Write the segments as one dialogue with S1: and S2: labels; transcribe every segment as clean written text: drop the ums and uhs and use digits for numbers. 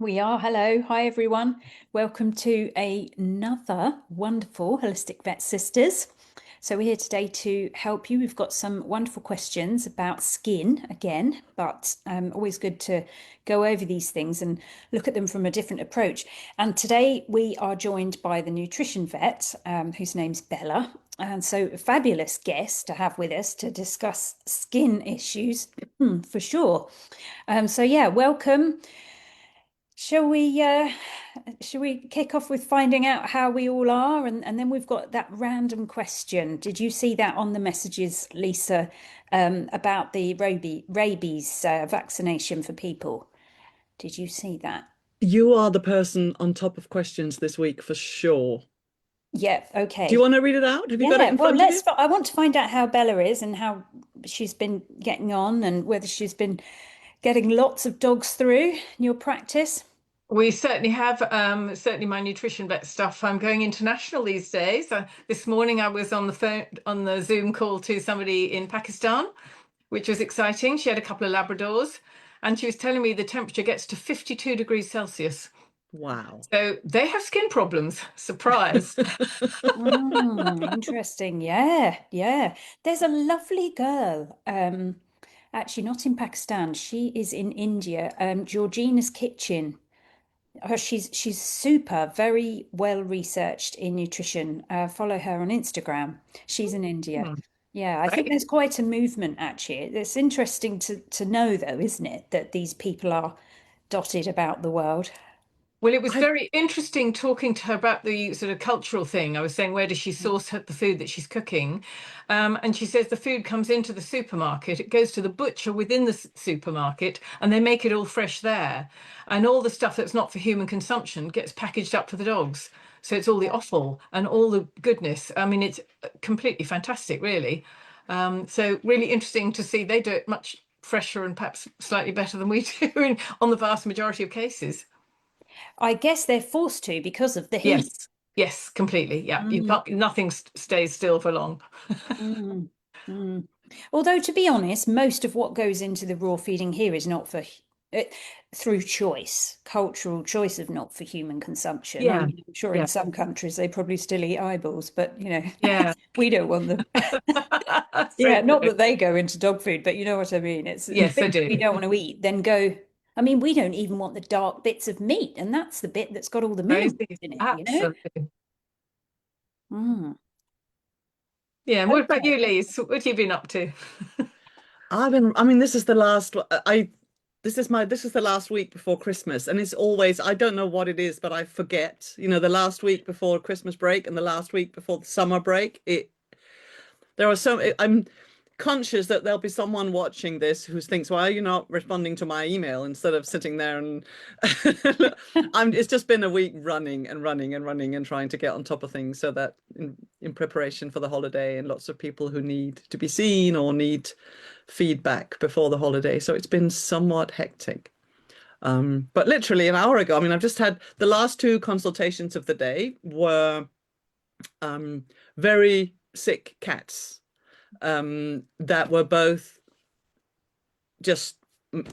S1: We are. Hello. Hi, everyone. Welcome to another wonderful Holistic Vet Sisters. So we're here today to help you. We've got some wonderful questions about skin again, but always good to go over these things and look at them from a different approach. And today we are joined by the nutrition vet, whose name's Bella. And so a fabulous guest to have with us to discuss skin issues for sure. So yeah, welcome. Shall we kick off with finding out how we all are, and then we've got that random question. Did you see that on the messages, Lisa, about the rabies vaccination for people? Did you see that?
S2: You are the person on top of questions this week for sure.
S1: Yeah,
S2: Do you
S1: okay.
S2: want to read it out? Have you got it
S1: Yeah,
S2: in
S1: well,
S2: front of you?
S1: I want to find out how Bella is and how she's been getting on and whether she's been getting lots of dogs through in your practice.
S3: We certainly have, certainly my nutrition vet stuff. I'm going international these days. This morning I was on the phone, on the Zoom call to somebody in Pakistan, which was exciting. She had a couple of Labradors and she was telling me the temperature gets to 52 degrees Celsius.
S2: Wow.
S3: So they have skin problems. Surprise.
S1: Interesting. Yeah, yeah. There's a lovely girl. Actually not in Pakistan. She is in India. Georgina's Kitchen. She's super, very well researched in nutrition. Follow her on Instagram. She's in India.
S3: Hmm,
S1: Yeah, I think
S3: right.
S1: there's quite a movement actually. It's interesting to know though, isn't it, that these people are dotted about the world.
S3: Well, it was
S2: I
S3: very interesting talking to her about the sort of cultural thing. I was saying, where does she
S1: Mm.
S3: source the food that she's cooking? And she says the food comes into the supermarket, it goes to the butcher within the supermarket, and they make it all fresh there. And all the stuff that's not for human consumption gets packaged up for the dogs. So it's all the offal and all the goodness. I mean, it's completely fantastic, really. So really interesting to see they do it much fresher and perhaps slightly better than we do on the vast majority of cases.
S1: I guess they're forced to because of the heat.
S3: Yes, yes, completely. Yeah, you
S1: Mm,
S3: can't, nothing stays still for long.
S1: mm, mm. Although, to be honest, most of what goes into the raw feeding here is not for it, through choice, cultural choice of not for human consumption. I
S3: Yeah,
S1: mean, I'm sure in
S3: yeah,
S1: some countries they probably still eat eyeballs, but
S3: yeah.
S1: we don't want them.
S3: So
S1: Yeah, not
S3: true.
S1: that they go into dog food, but you know what I mean. It's the
S3: Yes, I
S1: bits we
S3: do.
S1: don't want to eat, then go. I mean, we don't even want the dark bits of meat, and that's the bit that's got all the minerals
S3: Crazy.
S1: in it.
S3: Absolutely.
S1: Mm.
S3: Yeah, and what about
S1: Okay.
S3: you, Lise? What have you been up to?
S2: I mean, this is the last this is the last week before Christmas, and it's always, I don't know what it is, but I forget. The last week before Christmas break and the last week before the summer break, I'm conscious that there'll be someone watching this who thinks, why are you not responding to my email instead of sitting there and it's just been a week running and running and running and trying to get on top of things so that in preparation for the holiday, and lots of people who need to be seen or need feedback before the holiday. So it's been somewhat hectic. But literally an hour ago, I mean, I've just had the last two consultations of the day were very sick cats that were both just,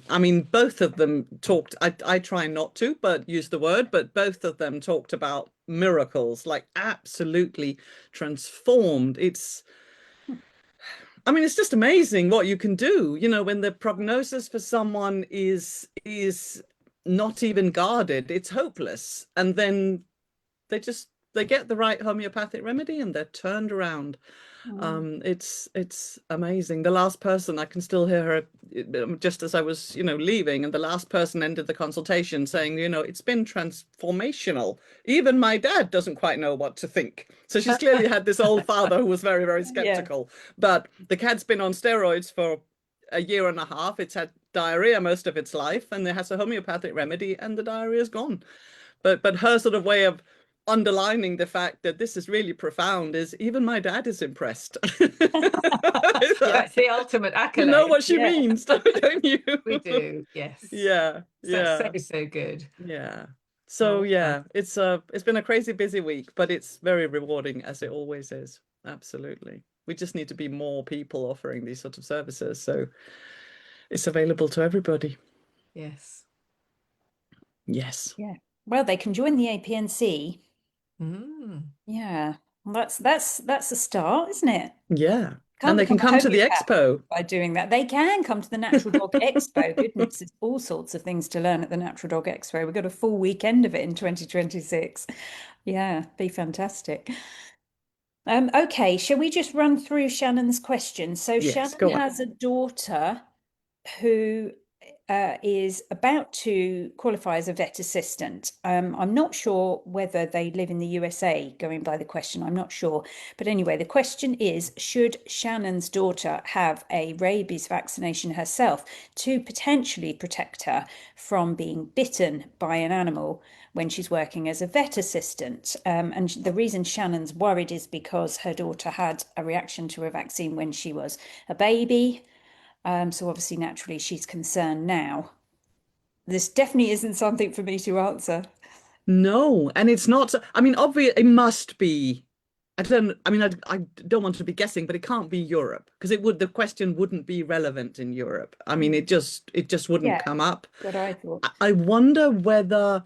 S2: I mean, both of them talked, I try not to, but use the word, but both of them talked about miracles, like absolutely transformed. I mean, it's just amazing what you can do, when the prognosis for someone is not even guarded, it's hopeless. And then they get the right homeopathic remedy and they're turned around.
S1: Mm.
S2: It's amazing. The last person, I can still hear her just as I was, leaving, and the last person ended the consultation saying, it's been transformational. Even my dad doesn't quite know what to think. So she's clearly had this old father who was very, very
S1: Yeah.
S2: skeptical. But the cat's been on steroids for a year and a half. It's had diarrhea most of its life, and it has a homeopathic remedy, and the diarrhea is gone. But her sort of way of underlining the fact that this is really profound is even my dad is impressed.
S3: That's the ultimate
S2: You know
S3: accolade.
S2: what she
S1: Yeah.
S2: means, don't you?
S3: We do. Yes.
S2: Yeah,
S3: That's so,
S2: yeah,
S3: so good.
S2: yeah. So
S3: Oh, wow.
S2: yeah, it's been a crazy busy week, but it's very rewarding as it always is. Absolutely. We just need to be more people offering these sort of services, so it's available to everybody.
S3: Yes.
S2: Yes.
S1: Yeah. Well, they can join the APNC.
S3: Mm.
S1: Yeah. Well, that's a start, isn't it?
S2: Yeah. And
S1: Can't
S2: they can
S1: become a
S2: come to the
S1: homeopath
S2: expo.
S1: by doing that. They can come to the Natural Dog Expo. Goodness, there's all sorts of things to learn at the Natural Dog Expo. We've got a full weekend of it in 2026. Yeah, be fantastic. Okay, shall we just run through Shannon's question? So
S2: Yes,
S1: Shannon
S2: go on.
S1: has a daughter who is about to qualify as a vet assistant. I'm not sure whether they live in the USA, going by the question. I'm not sure. But anyway, the question is, should Shannon's daughter have a rabies vaccination herself to potentially protect her from being bitten by an animal when she's working as a vet assistant? And the reason Shannon's worried is because her daughter had a reaction to a vaccine when she was a baby. So obviously, naturally, she's concerned now. This definitely isn't something for me to answer.
S2: No, and it's not, I mean, obviously it must be. I don't want to be guessing, but it can't be Europe because the question wouldn't be relevant in Europe. I mean, it just wouldn't
S1: Yeah,
S2: come up.
S1: what I thought.
S2: I wonder whether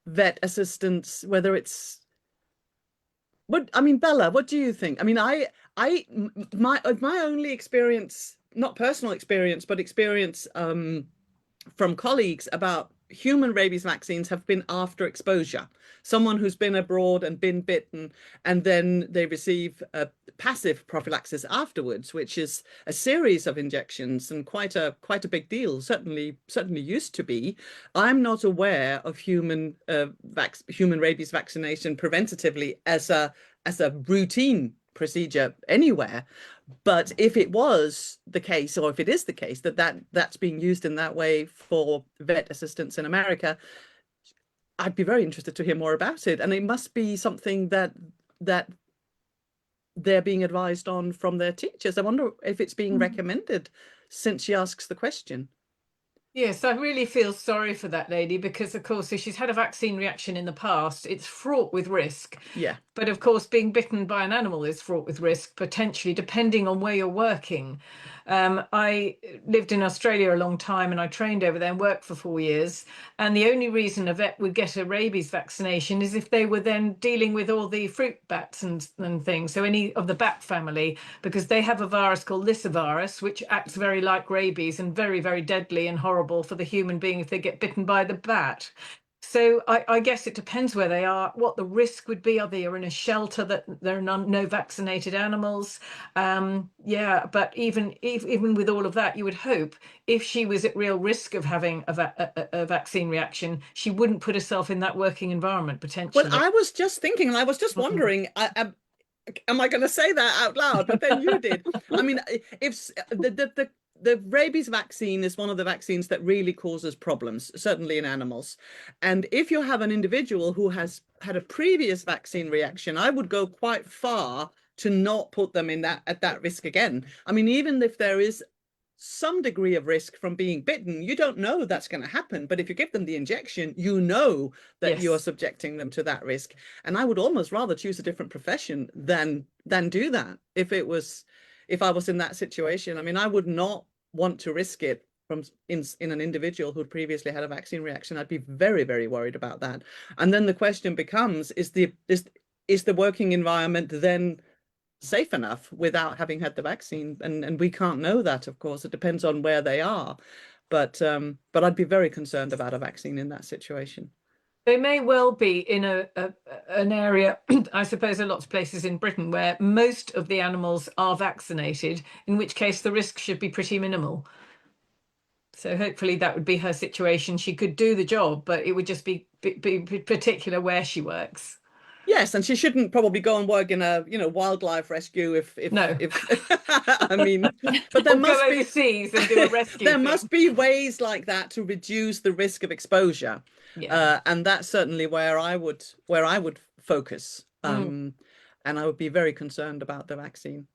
S2: vet assistants, whether it's what, I mean, Bella, what do you think? I mean, my only experience, not personal experience, but experience from colleagues about human rabies vaccines have been after exposure. Someone who's been abroad and been bitten, and then they receive a passive prophylaxis afterwards, which is a series of injections and quite a big deal. Certainly used to be. I'm not aware of human rabies vaccination preventatively as a routine procedure anywhere. But if it was the case, or if it is the case that's being used in that way for vet assistants in America, I'd be very interested to hear more about it. And it must be something that they're being advised on from their teachers. I wonder if it's being recommended since she asks the question.
S3: Yes, I really feel sorry for that lady because, of course, if she's had a vaccine reaction in the past, it's fraught with risk.
S2: Yeah.
S3: But of course, being bitten by an animal is fraught with risk, potentially, depending on where you're working. I lived in Australia a long time and I trained over there and worked for 4 years. And the only reason a vet would get a rabies vaccination is if they were then dealing with all the fruit bats and things. So any of the bat family, because they have a virus called lyssavirus, which acts very like rabies and very, very deadly and horrible for the human being if they get bitten by the bat. So I guess it depends where they are, what the risk would be. Are they in a shelter that there are no vaccinated animals? Yeah, but even with all of that, you would hope if she was at real risk of having a vaccine reaction, she wouldn't put herself in that working environment
S2: Well,
S3: potentially.
S2: I was just thinking, and I was just wondering, am I going to say that out loud? But then you did. I mean, if the rabies vaccine is one of the vaccines that really causes problems, certainly in animals. And if you have an individual who has had a previous vaccine reaction, I would go quite far to not put them in that at that risk again. I mean, even if there is some degree of risk from being bitten, you don't know that's going to happen. But if you give them the injection, you know that you are
S3: Yes.
S2: subjecting them to that risk. And I would almost rather choose a different profession than do that. If I was in that situation, I mean, I would not want to risk it from in an individual who'd previously had a vaccine reaction. I'd be very, very worried about that. And then the question becomes, is the working environment then safe enough without having had the vaccine? And we can't know that, of course. It depends on where they are. But I'd be very concerned about a vaccine in that situation.
S3: They may well be in an area, I suppose, a lot of places in Britain where most of the animals are vaccinated, in which case the risk should be pretty minimal. So hopefully that would be her situation. She could do the job, but it would just be particular where she works.
S2: Yes, and she shouldn't probably go and work in a, wildlife rescue
S3: No.
S2: if I mean, but there
S3: Or go
S2: must be
S3: overseas and do a rescue
S2: there must
S3: thing.
S2: be ways like that to reduce the risk of exposure.
S3: Yeah.
S2: And that's certainly where I would focus.
S3: Mm.
S2: And I would be very concerned about the vaccine.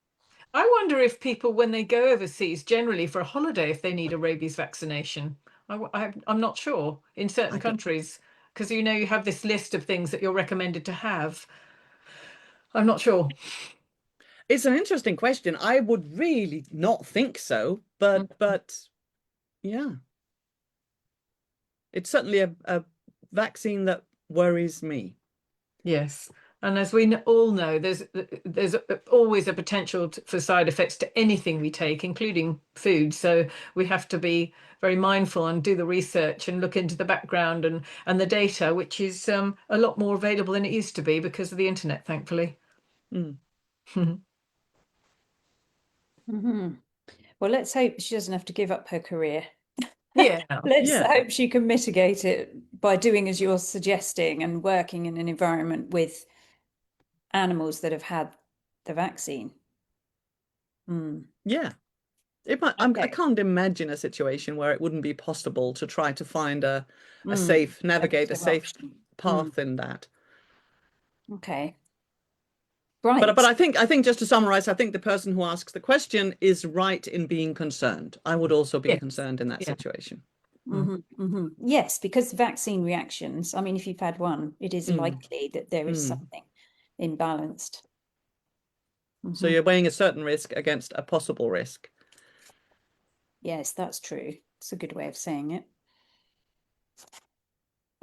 S3: I wonder if people, when they go overseas, generally for a holiday, if they need a rabies vaccination. I'm not sure in certain
S2: I don't,
S3: countries, because you have this list of things that you're recommended to have. I'm not sure.
S2: it's an interesting question. I would really not think so, but yeah. it's certainly a vaccine that worries me.
S3: Yes. And as we all know, there's always a potential for side effects to anything we take, including food. So we have to be very mindful and do the research and look into the background and the data, which is a lot more available than it used to be because of the internet, thankfully.
S2: Mm.
S1: Well, let's hope she doesn't have to give up her career.
S3: Yeah.
S1: Let's
S2: Yeah.
S1: hope she can mitigate it by doing as you're suggesting and working in an environment with animals that have had the vaccine.
S2: Yeah. I can't imagine a situation where it wouldn't be possible to try to find a safe, navigate a safe path in that.
S1: Okay. Right.
S2: But I think just to summarize, I think the person who asks the question is right in being concerned. I would also be
S3: Yes.
S2: concerned in that
S3: Yeah.
S2: situation.
S1: Yes, because vaccine reactions, I mean, if you've had one, it is likely that there is something imbalanced.
S2: So you're weighing a certain risk against a possible risk.
S1: Yes, that's true. It's a good way of saying it.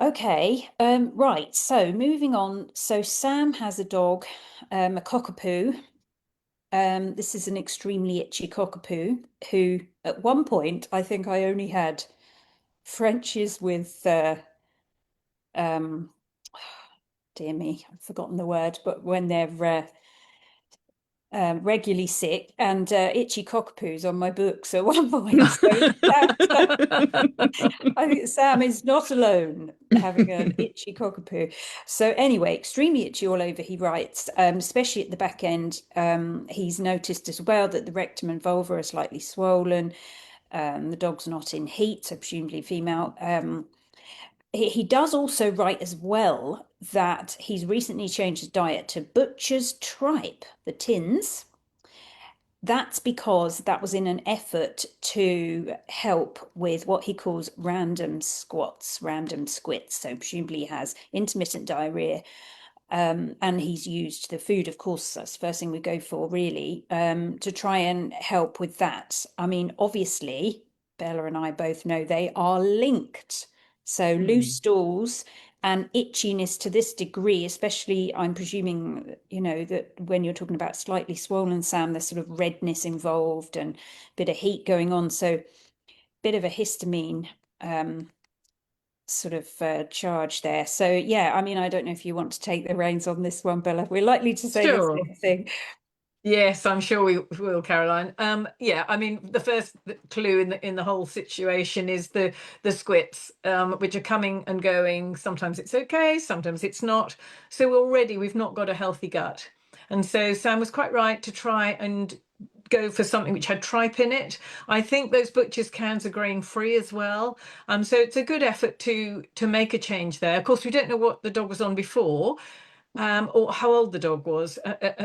S1: Okay, right. So moving on. So Sam has a dog, a cockapoo. This is an extremely itchy cockapoo who, at one point, I think I only had Frenchies with, dear me, I've forgotten the word, but when they're regularly sick, and itchy cockapoos on my books at one point. So I think Sam is not alone having an itchy cockapoo. So anyway, extremely itchy all over, he writes, especially at the back end. He's noticed as well that the rectum and vulva are slightly swollen. The dog's not in heat, so presumably female. He does also write as well that he's recently changed his diet to butcher's tripe, the tins. That's because that was in an effort to help with what he calls random squats, random squits. So presumably he has intermittent diarrhea. And he's used the food, of course, that's the first thing we go for, really, to try and help with that. I mean, obviously, Bella and I both know they are linked. So loose stools and itchiness to this degree, especially, I'm presuming, that when you're talking about slightly swollen, Sam, there's sort of redness involved and a bit of heat going on. So, bit of a histamine sort of charge there. So yeah, I mean, I don't know if you want to take the reins on this one, Bella. We're likely to say the same thing.
S3: Yes, I'm sure we will, Caroline. Yeah, I mean, the first clue in the whole situation is the squits, which are coming and going. Sometimes it's okay, sometimes it's not. So already we've not got a healthy gut. And so Sam was quite right to try and go for something which had tripe in it. I think those butcher's cans are grain free as well. So it's a good effort to make a change there. Of course, we don't know what the dog was on before. Or how old the dog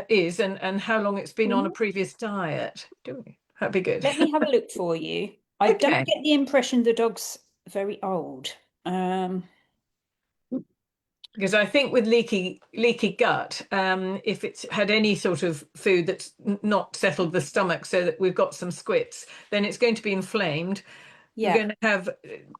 S3: is and how long it's been on a previous diet. Do we? That'd be good.
S1: Let me have a look for you. I don't
S3: Okay.
S1: get the impression the dog's very old.
S3: Because I think with leaky gut, if it's had any sort of food that's not settled the stomach so that we've got some squits, then it's going to be inflamed. We're
S1: Yeah.
S3: going to have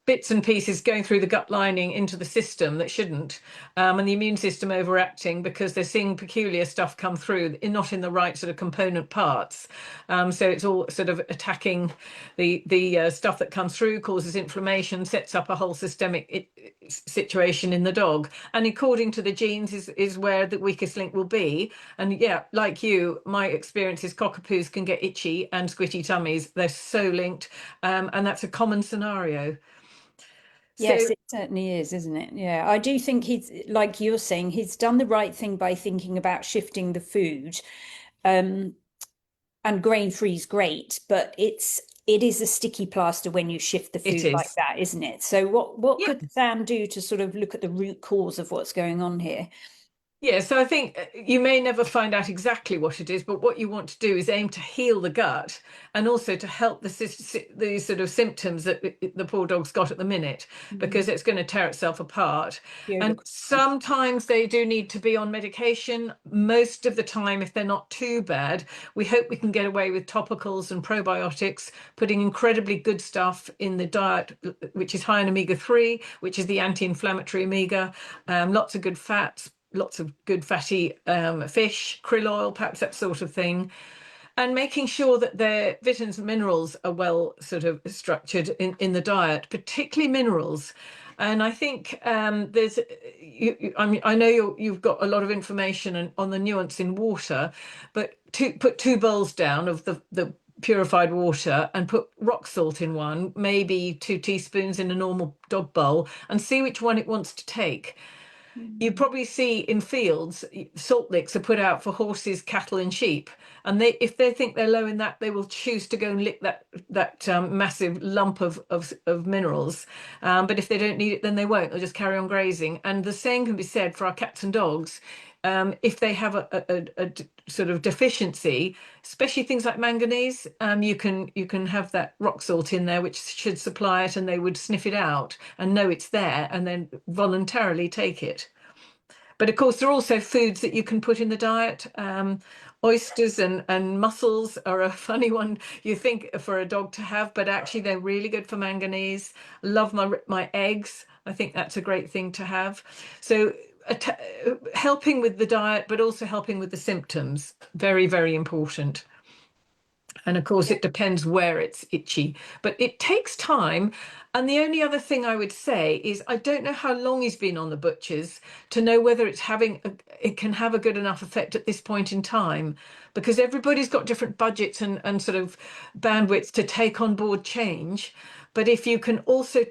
S3: bits and pieces going through the gut lining into the system that shouldn't, and the immune system overacting because they're seeing peculiar stuff come through, not in the right sort of component parts. So it's all sort of attacking the stuff that comes through, causes inflammation, sets up a whole systemic situation in the dog. And according to the genes is where the weakest link will be. And yeah, like you, my experience is cockapoos can get itchy and squitty tummies. They're so linked, and that's a common scenario.
S1: Yes,
S3: So
S1: it certainly is, isn't it? Yeah, I do think he's, like you're saying, he's done the right thing by thinking about shifting the food. And grain free is great, but it is a sticky plaster when you shift the
S3: it
S1: food like
S3: is.
S1: that, isn't it? So what
S3: Yeah.
S1: could Sam do to sort of look at the root cause of what's going on here?
S3: Yeah, so I think you may never find out exactly what it is, but what you want to do is aim to heal the gut and also to help the sort of symptoms that the poor dog's got at the minute, because it's going to tear itself apart. And sometimes they do need to be on medication. Most of the time, if they're not too bad, we hope we can get away with topicals and probiotics, putting incredibly good stuff in the diet, which is high in omega-3, which is the anti-inflammatory omega, lots of good fats, lots of good fatty fish, krill oil, perhaps that sort of thing, and making sure that their vitamins and minerals are well sort of structured in the diet, particularly minerals. And I think I mean, I know you've got a lot of information on the nuance in water, but put 2 bowls down of the purified water and put rock salt in one, maybe 2 teaspoons in a normal dog bowl, and see which one it wants to take. You probably see in fields, salt licks are put out for horses, cattle, and sheep, and if they think they're low in that, they will choose to go and lick that massive lump of minerals. But if they don't need it, then they won't. They'll just carry on grazing. And the same can be said for our cats and dogs. If they have a sort of deficiency, especially things like manganese, you can have that rock salt in there, which should supply it, and they would sniff it out and know it's there, and then voluntarily take it. But of course, there are also foods that you can put in the diet. Oysters and mussels are a funny one you think for a dog to have, but actually they're really good for manganese. Love my eggs. I think that's a great thing to have. So helping with the diet, but also helping with the symptoms. Very, very important. And of course, it depends where it's itchy, but it takes time. And the only other thing I would say is I don't know how long he's been on the butchers to know whether it can have a good enough effect at this point in time, because everybody's got different budgets and sort of bandwidths to take on board change. But if you can also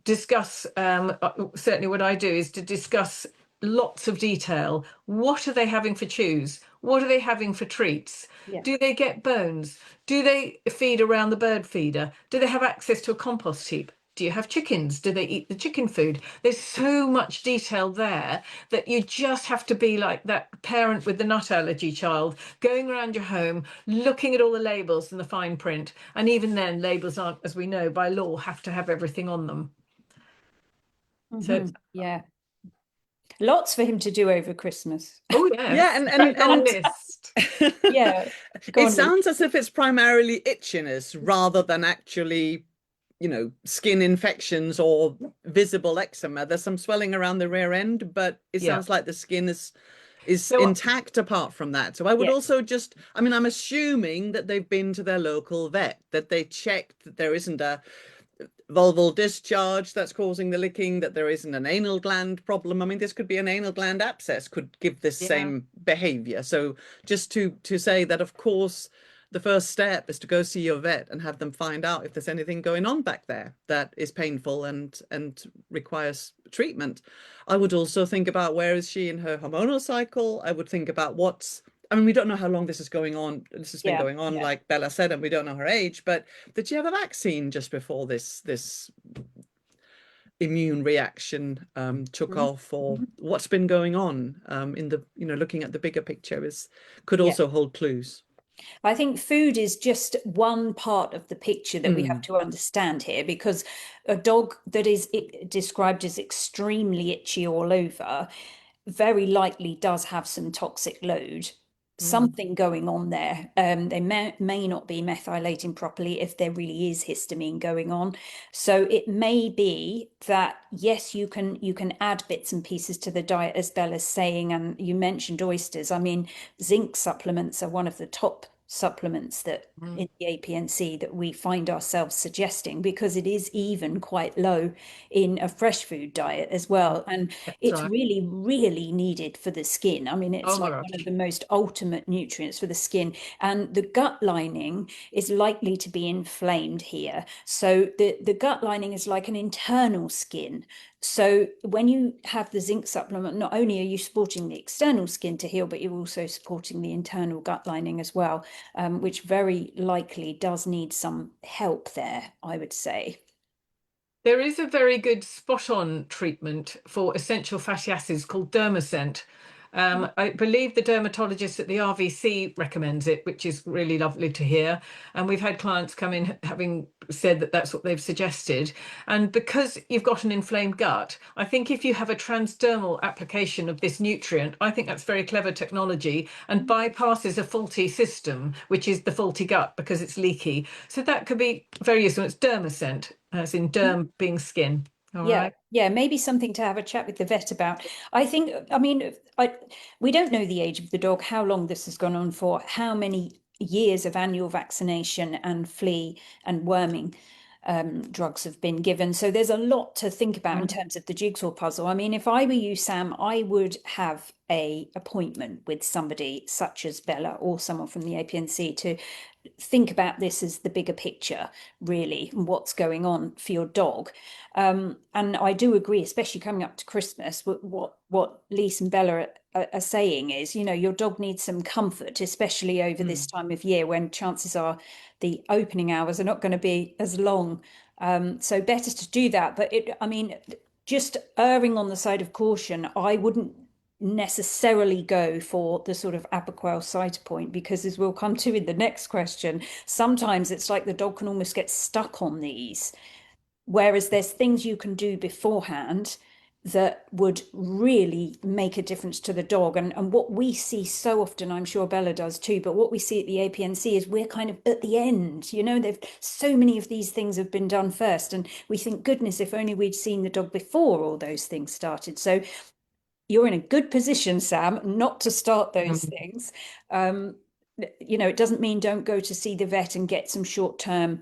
S3: discuss, certainly what I do is to discuss lots of detail. What are they having for chews? What are they having for treats? Do they get bones? Do they feed around the bird feeder? Do they have access to a compost heap? Do you have chickens? Do they eat the chicken food? There's so much detail there that you just have to be like that parent with the nut allergy child, going around your home, looking at all the labels and the fine print. And even then, labels aren't, as we know, by law, have to have everything on them. So
S1: yeah, lots for him to do over Christmas.
S3: oh yes,
S2: Yeah,
S3: and list.
S1: Yeah,
S2: it sounds as if it's primarily itchiness rather than actually, skin infections or visible eczema. There's some swelling around the rear end, but it sounds like the skin is intact apart from that. So I would also I'm assuming that they've been to their local vet, that they checked that there isn't a vulval discharge that's causing the licking, that there isn't an anal gland problem. I mean, this could be an anal gland abscess, could give this same behavior. So just to say that, of course, the first step is to go see your vet and have them find out if there's anything going on back there that is painful and requires treatment. I would also think about, where is she in her hormonal cycle? I would think about we don't know how long this is going on. This has been going on, like Bella said, and we don't know her age, but did she have a vaccine just before this immune reaction took off, or what's been going on in the, looking at the bigger picture could also hold clues.
S1: I think food is just one part of the picture that we have to understand here, because a dog that is described as extremely itchy all over very likely does have some toxic load, something going on there. They may not be methylating properly if there really is histamine going on. So it may be that, yes, you can add bits and pieces to the diet, as Bella's saying, and you mentioned oysters. I mean, zinc supplements are one of the top supplements that in the APNC that we find ourselves suggesting, because it is even quite low in a fresh food diet as well, and it's really, really needed for the skin. I mean, it's like one of the most ultimate nutrients for the skin, and the gut lining is likely to be inflamed here. So the gut lining is like an internal skin. So when you have the zinc supplement, not only are you supporting the external skin to heal, but you're also supporting the internal gut lining as well, which very likely does need some help there, I would say.
S3: There is a very good spot-on treatment for essential fatty acids called Dermacent. I believe the dermatologist at the RVC recommends it, which is really lovely to hear. And we've had clients come in having said that that's what they've suggested. And because you've got an inflamed gut, I think if you have a transdermal application of this nutrient, I think that's very clever technology and bypasses a faulty system, which is the faulty gut because it's leaky. So that could be very useful. It's dermacent, as in derm being skin. All
S1: Yeah,
S3: right.
S1: yeah, maybe something to have a chat with the vet about. I think, I mean, we don't know the age of the dog, how long this has gone on for, how many years of annual vaccination and flea and worming drugs have been given. So there's a lot to think about in terms of the jigsaw puzzle. I mean, if I were you, Sam, I would have a appointment with somebody such as Bella or someone from the APNC to think about this as the bigger picture, really, and what's going on for your dog. And I do agree, especially coming up to Christmas, what Lise and Bella are saying is, you know, your dog needs some comfort, especially over this time of year when chances are the opening hours are not going to be as long. So better to do that. But I mean, just erring on the side of caution, I wouldn't necessarily go for the sort of Apoquel side point because, as we'll come to in the next question, sometimes it's like the dog can almost get stuck on these, whereas there's things you can do beforehand that would really make a difference to the dog. And what we see so often, I'm sure Bella does too, but what we see at the APNC is we're kind of at the end, you know, they've so many of these things have been done first. And we think, goodness, if only we'd seen the dog before all those things started. So you're in a good position, Sam, not to start those things. You know, it doesn't mean don't go to see the vet and get some short-term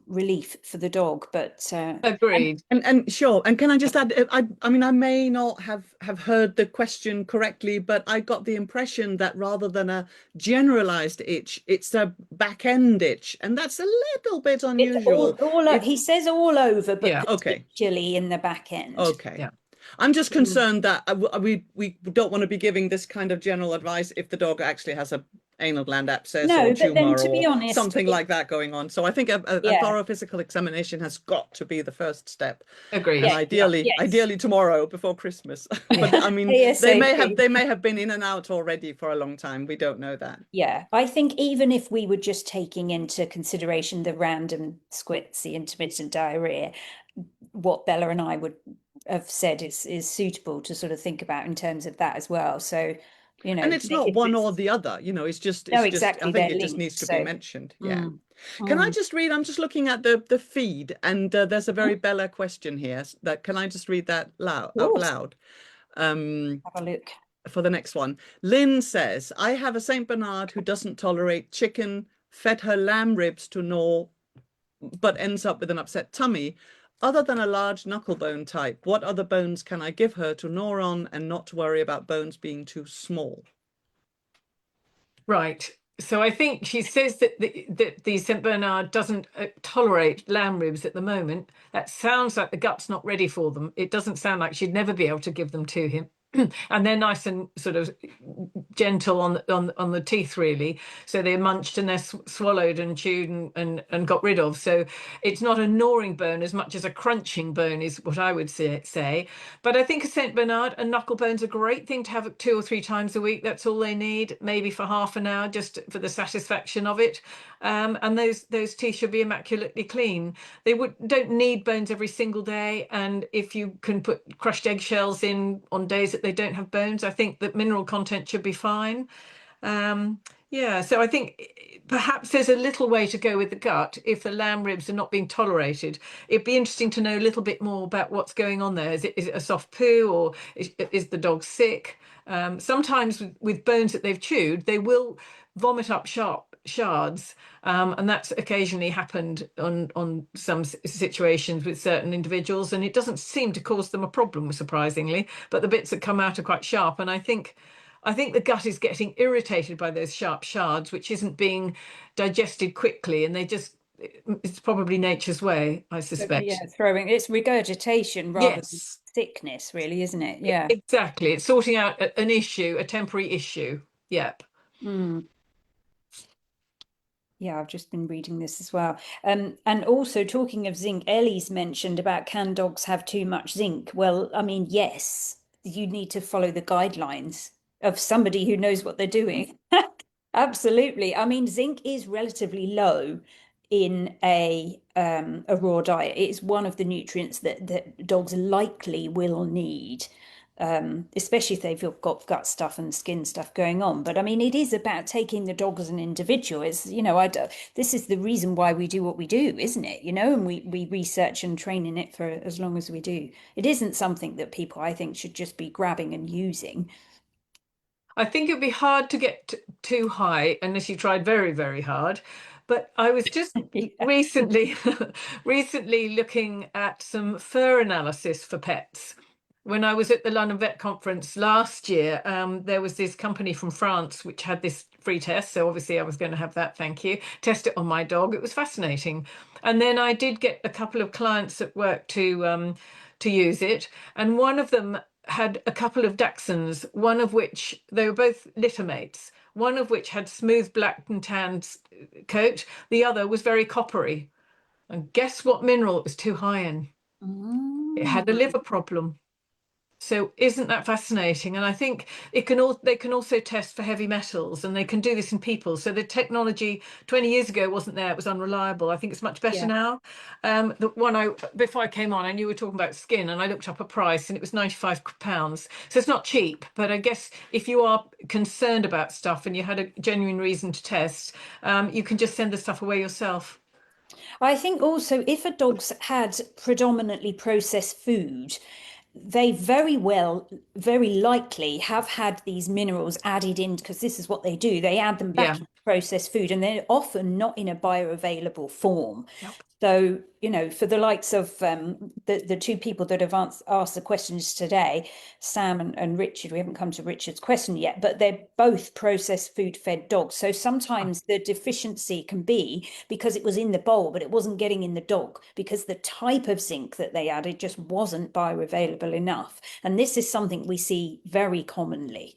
S1: relief for the dog, but
S3: Agreed.
S2: And sure. And can I just add, I mean, I may not have heard the question correctly, but I got the impression that rather than a generalized itch, it's a back end itch, and that's a little bit
S1: it's
S2: unusual.
S1: he says all over, but
S3: Yeah.
S2: Okay.
S1: particularly in the back end.
S2: Okay.
S3: Yeah.
S2: I'm just concerned that we don't want to be giving this kind of general advice if the dog actually has a anal gland abscess
S1: No,
S2: or
S1: but then
S2: tumor
S1: to be
S2: or
S1: honest,
S2: something like that going on. So I think a
S1: yeah,
S2: thorough physical examination has got to be the first step,
S3: Agreed.
S2: and
S1: yeah,
S2: ideally
S1: yes,
S2: tomorrow before Christmas. But I mean,
S1: ASAP.
S2: they may have been in and out already for a long time. We don't know that.
S1: Yeah, I think even if we were just taking into consideration the random squits, the intermittent diarrhea, what Bella and I would have said is suitable to sort of think about in terms of that as well. So, you know,
S2: And it's
S1: make
S2: not
S1: it
S2: one or the other, you know,
S1: no,
S2: it's just I
S1: exactly,
S2: think
S1: they're
S2: it just
S1: linked.
S2: needs to be
S1: So,
S2: mentioned. Yeah.
S1: mm,
S2: Can I
S1: mm.
S2: just read? I'm just looking at the feed, and there's a very Bella question here. That can I just read that
S1: Of
S2: out
S1: course,
S2: loud? Um,
S1: have a look.
S2: for the next one. Lynn says, I have a Saint Bernard who doesn't tolerate chicken, fed her lamb ribs to gnaw, but ends up with an upset tummy. Other than a large knuckle bone type, what other bones can I give her to gnaw on and not to worry about bones being too small?
S3: Right. So I think she says that the St. Bernard doesn't tolerate lamb ribs at the moment. That sounds like the gut's not ready for them. It doesn't sound like she'd never be able to give them to him. And they're nice and sort of gentle on the teeth, really. So they're munched and they're swallowed and chewed and got rid of. So it's not a gnawing bone as much as a crunching bone is what I would say. But I think a St. Bernard and knuckle bone's a great thing to have 2 or 3 times a week. That's all they need, maybe for half an hour, just for the satisfaction of it. And those teeth should be immaculately clean. They don't need bones every single day. And if you can put crushed eggshells in on days that they don't have bones, I think that mineral content should be fine. Yeah, so I think perhaps there's a little way to go with the gut if the lamb ribs are not being tolerated. It'd be interesting to know a little bit more about what's going on there. Is it a soft poo, or is the dog sick? Sometimes with bones that they've chewed, they will vomit up sharp shards, and that's occasionally happened on some situations with certain individuals, and it doesn't seem to cause them a problem, surprisingly. But the bits that come out are quite sharp, and I think the gut is getting irritated by those sharp shards, which isn't being digested quickly, and it's probably nature's way, I
S1: Yeah,
S3: suspect.
S1: throwing it's regurgitation rather than
S3: Yes,
S1: sickness, really, isn't it? Yeah.
S3: exactly. It's sorting out an issue, a temporary issue. Yep.
S1: Mm. Yeah, I've just been reading this as well. And also talking of zinc, Ellie's mentioned about can dogs have too much zinc? Well, I mean, yes. you need to follow the guidelines of somebody who knows what they're doing. Absolutely. I mean, zinc is relatively low in a raw diet. It's one of the nutrients that dogs likely will need, especially if they've got gut stuff and skin stuff going on. But I mean, it is about taking the dog as an individual. It's, this is the reason why we do what we do, isn't it? And we research and train in it for as long as we do. It isn't something that people, I think, should just be grabbing and using.
S3: I think it'd be hard to get too high unless you tried very, very hard. But I was just
S1: Yeah.
S3: recently recently looking at some fur analysis for pets. When I was at the London Vet Conference last year, there was this company from France which had this free test. So obviously I was going to have that, thank you. Test it on my dog. It was fascinating. And then I did get a couple of clients at work to use it. And one of them had a couple of Dachshunds, one of which they were both litter mates, one of which had smooth black and tan coat, the other was very coppery. And guess what mineral it was too high in? It had a liver problem. So isn't that fascinating? And I think they can also test for heavy metals, and they can do this in people. So the technology 20 years ago wasn't there, it was unreliable. I think it's much better
S1: Yeah.
S3: now. The one before I came on, I knew we were talking about skin, and I looked up a price and it was £95. So it's not cheap, but I guess if you are concerned about stuff and you had a genuine reason to test, you can just send the stuff away yourself.
S1: I think also if a dog's had predominantly processed food, they very likely have had these minerals added in because this is what they do. They add them back
S3: Yeah.
S1: into processed food and they're often not in a bioavailable form.
S3: Yep.
S1: So, for the likes of the two people that have asked the questions today, Sam and Richard, we haven't come to Richard's question yet, but they're both processed food fed dogs. So sometimes the deficiency can be because it was in the bowl, but it wasn't getting in the dog because the type of zinc that they added just wasn't bioavailable enough. And this is something we see very commonly.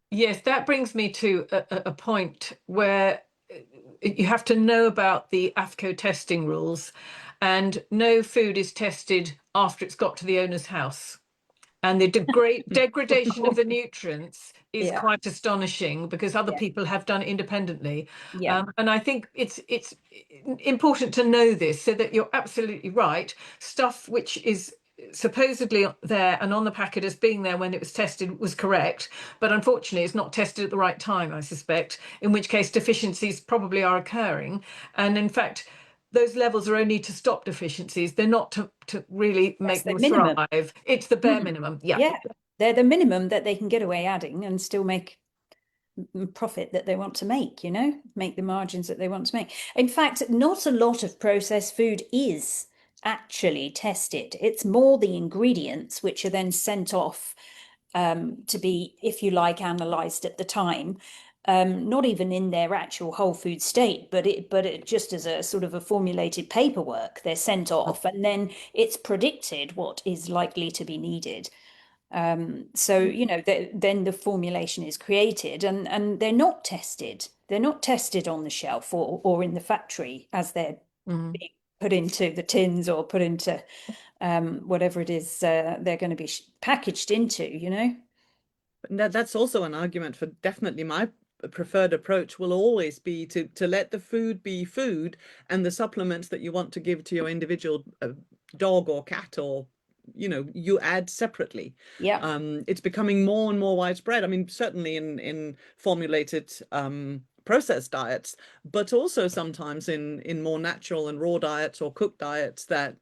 S3: Yes, that brings me to a point where you have to know about the AFCO testing rules, and no food is tested after it's got to the owner's house. And the degradation of the nutrients is
S1: Yeah,
S3: quite astonishing because other
S1: yeah,
S3: people have done it independently.
S1: yeah.
S3: And I think it's important to know this so that you're absolutely right. Stuff which is supposedly there and on the packet as being there when it was tested was correct, but unfortunately it's not tested at the right time, I suspect, in which case deficiencies probably are occurring. And in fact, those levels are only to stop deficiencies. They're not to really
S1: That's
S3: make
S1: the
S3: them
S1: minimum.
S3: thrive. It's the bare
S1: Mm.
S3: minimum. Yeah.
S1: Yeah, they're the minimum that they can get away adding and still make profit that they want to make, make the margins that they want to make. In fact, not a lot of processed food is actually tested. It's more the ingredients which are then sent off to be, if you like, analyzed at the time. Not even in their actual whole food state, but it just as a sort of a formulated paperwork, they're sent off, and then it's predicted what is likely to be needed. So, then the formulation is created and they're not tested. They're not tested on the shelf or in the factory as they're
S3: Mm.
S1: being put into the tins or put into whatever it is they're going to be packaged into.
S2: That's also an argument for definitely my preferred approach will always be to let the food be food, and the supplements that you want to give to your individual dog or cat or you add separately.
S1: Yeah.
S2: It's becoming more and more widespread. I mean, certainly in formulated processed diets, but also sometimes in more natural and raw diets or cooked diets that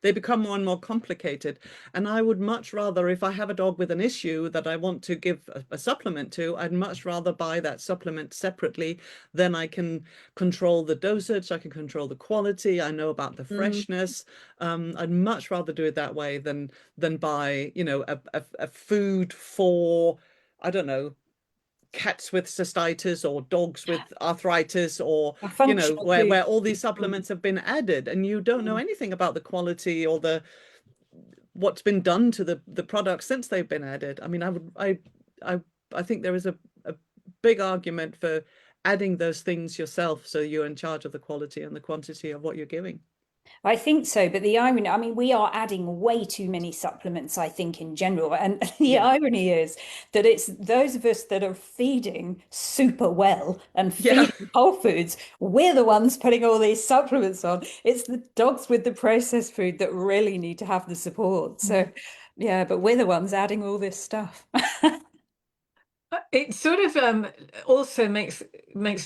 S2: they become more and more complicated. And I would much rather, if I have a dog with an issue that I want to give a supplement to, I'd much rather buy that supplement separately. Then I can control the dosage, I can control the quality, I know about the
S1: Mm.
S2: freshness. I'd much rather do it that way than buy a food for, I don't know, cats with cystitis or dogs with arthritis, or
S1: A functional food.
S2: where all these
S1: Mm.
S2: supplements have been added and you don't know
S1: Mm.
S2: anything about the quality or the what's been done to the products since they've been added. I mean, I I think there is a big argument for adding those things yourself so you're in charge of the quality and the quantity of what you're giving.
S1: I think so, but the irony, I mean, we are adding way too many supplements, I think, in general. And the
S2: Yeah.
S1: irony is that it's those of us that are feeding super well and
S2: Yeah.
S1: feeding whole foods, we're the ones putting all these supplements on. It's the dogs with the processed food that really need to have the support. So, yeah, but we're the ones adding all this stuff.
S3: It sort of also makes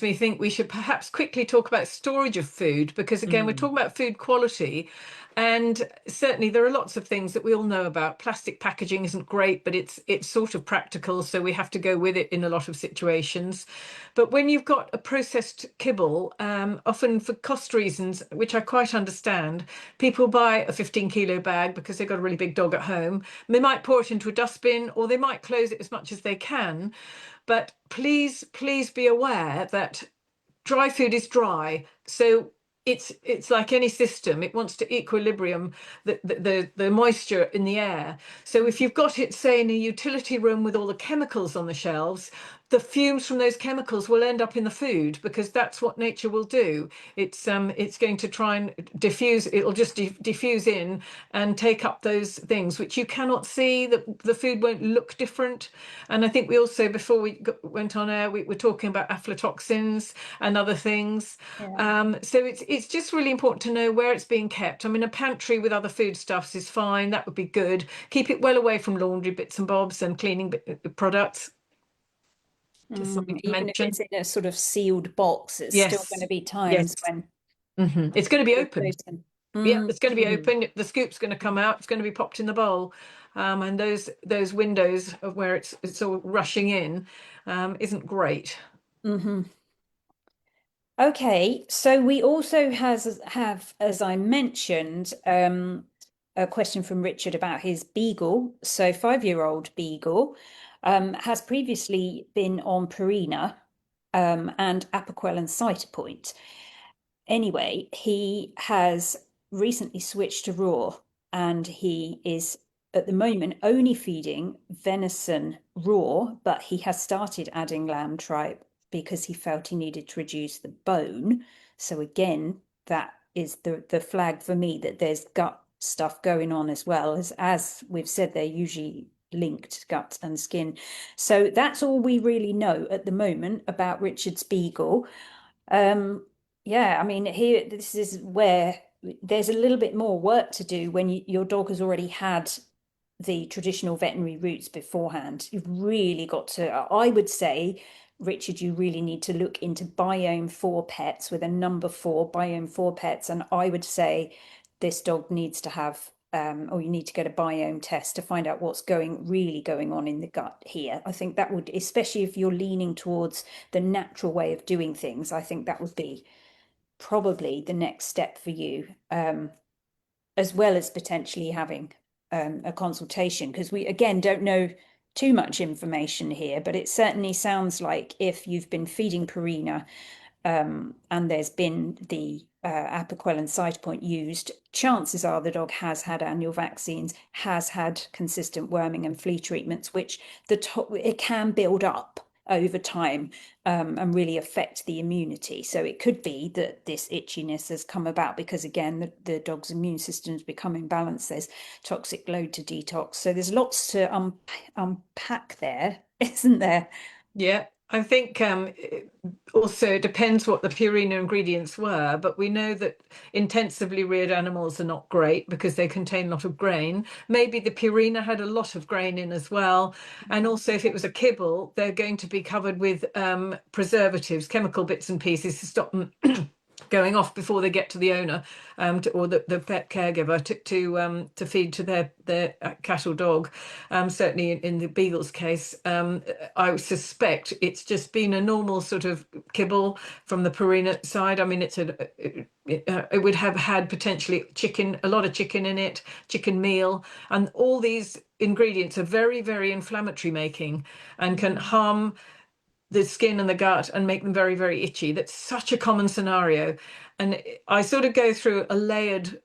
S3: me think we should perhaps quickly talk about storage of food, because again, we're
S2: Mm.
S3: talking about food quality, and certainly there are lots of things that we all know about. Plastic packaging isn't great, but it's sort of practical, so we have to go with it in a lot of situations. But when you've got a processed kibble, often for cost reasons, which I quite understand, people buy a 15-kilo bag because they've got a really big dog at home. They might pour it into a dustbin, or they might close it as much as they can. But please be aware that dry food is dry. So it's like any system. It wants to equilibrium the moisture in the air. So if you've got it, say, in a utility room with all the chemicals on the shelves, the fumes from those chemicals will end up in the food, because that's what nature will do. It's going to try and diffuse. It'll just diffuse in and take up those things which you cannot see. That the food won't look different. And I think we also, before we went on air, we were talking about aflatoxins and other things.
S1: Yeah.
S3: So it's just really important to know where it's being kept. I mean, a pantry with other foodstuffs is fine. That would be good. Keep it well away from laundry bits and bobs and cleaning products. Just something to
S1: Even if
S3: mention.
S1: it's in a sort of sealed box, it's still going to
S3: Yes.
S1: be times
S3: Yes.
S1: when
S3: It's going to be
S1: it's
S3: open.
S1: open.
S3: Yeah, it's going to be
S2: Mm.
S3: open. The scoop's going to come out. It's going to be popped in the bowl, and those windows of where it's all rushing in isn't great.
S1: Mm-hmm. Okay, so we also have, as I mentioned, a question from Richard about his beagle. So 5-year-old beagle has previously been on Purina and Apoquel and Cytopoint. Anyway, he has recently switched to raw, and he is at the moment only feeding venison raw, but he has started adding lamb tripe because he felt he needed to reduce the bone. So again, that is the flag for me that there's gut stuff going on as well. As we've said, they're usually linked, gut and skin. So that's all we really know at the moment about Richard Spiegel. Yeah, I mean, here, this is where there's a little bit more work to do when your dog has already had the traditional veterinary routes beforehand. You've really got to, I would say, Richard, you really need to look into biome for pets with a number 4, biome for pets. And I would say this dog needs to have, or you need to get a biome test to find out what's really going on in the gut here. I think that would, especially if you're leaning towards the natural way of doing things, I think that would be probably the next step for you, as well as potentially having a consultation, because we again don't know too much information here, but it certainly sounds like if you've been feeding Purina and there's been the Apoquel and Cytopoint used, chances are the dog has had annual vaccines, has had consistent worming and flea treatments, which it can build up over time and really affect the immunity. So it could be that this itchiness has come about because, again, the dog's immune system is becoming balanced. There's toxic load to detox. So there's lots to unpack there, isn't there?
S3: Yeah, I think it also depends what the Purina ingredients were, but we know that intensively reared animals are not great because they contain a lot of grain. Maybe the Purina had a lot of grain in as well. And also, if it was a kibble, they're going to be covered with preservatives, chemical bits and pieces to stop them going off before they get to the owner, or the pet caregiver to feed to their cat or dog. Certainly in the beagle's case, I suspect it's just been a normal sort of kibble from the Purina side. I mean, it would have had potentially a lot of chicken in it, chicken meal, and all these ingredients are very, very inflammatory making and can harm the skin and the gut and make them very, very itchy. That's such a common scenario. And I sort of go through a layered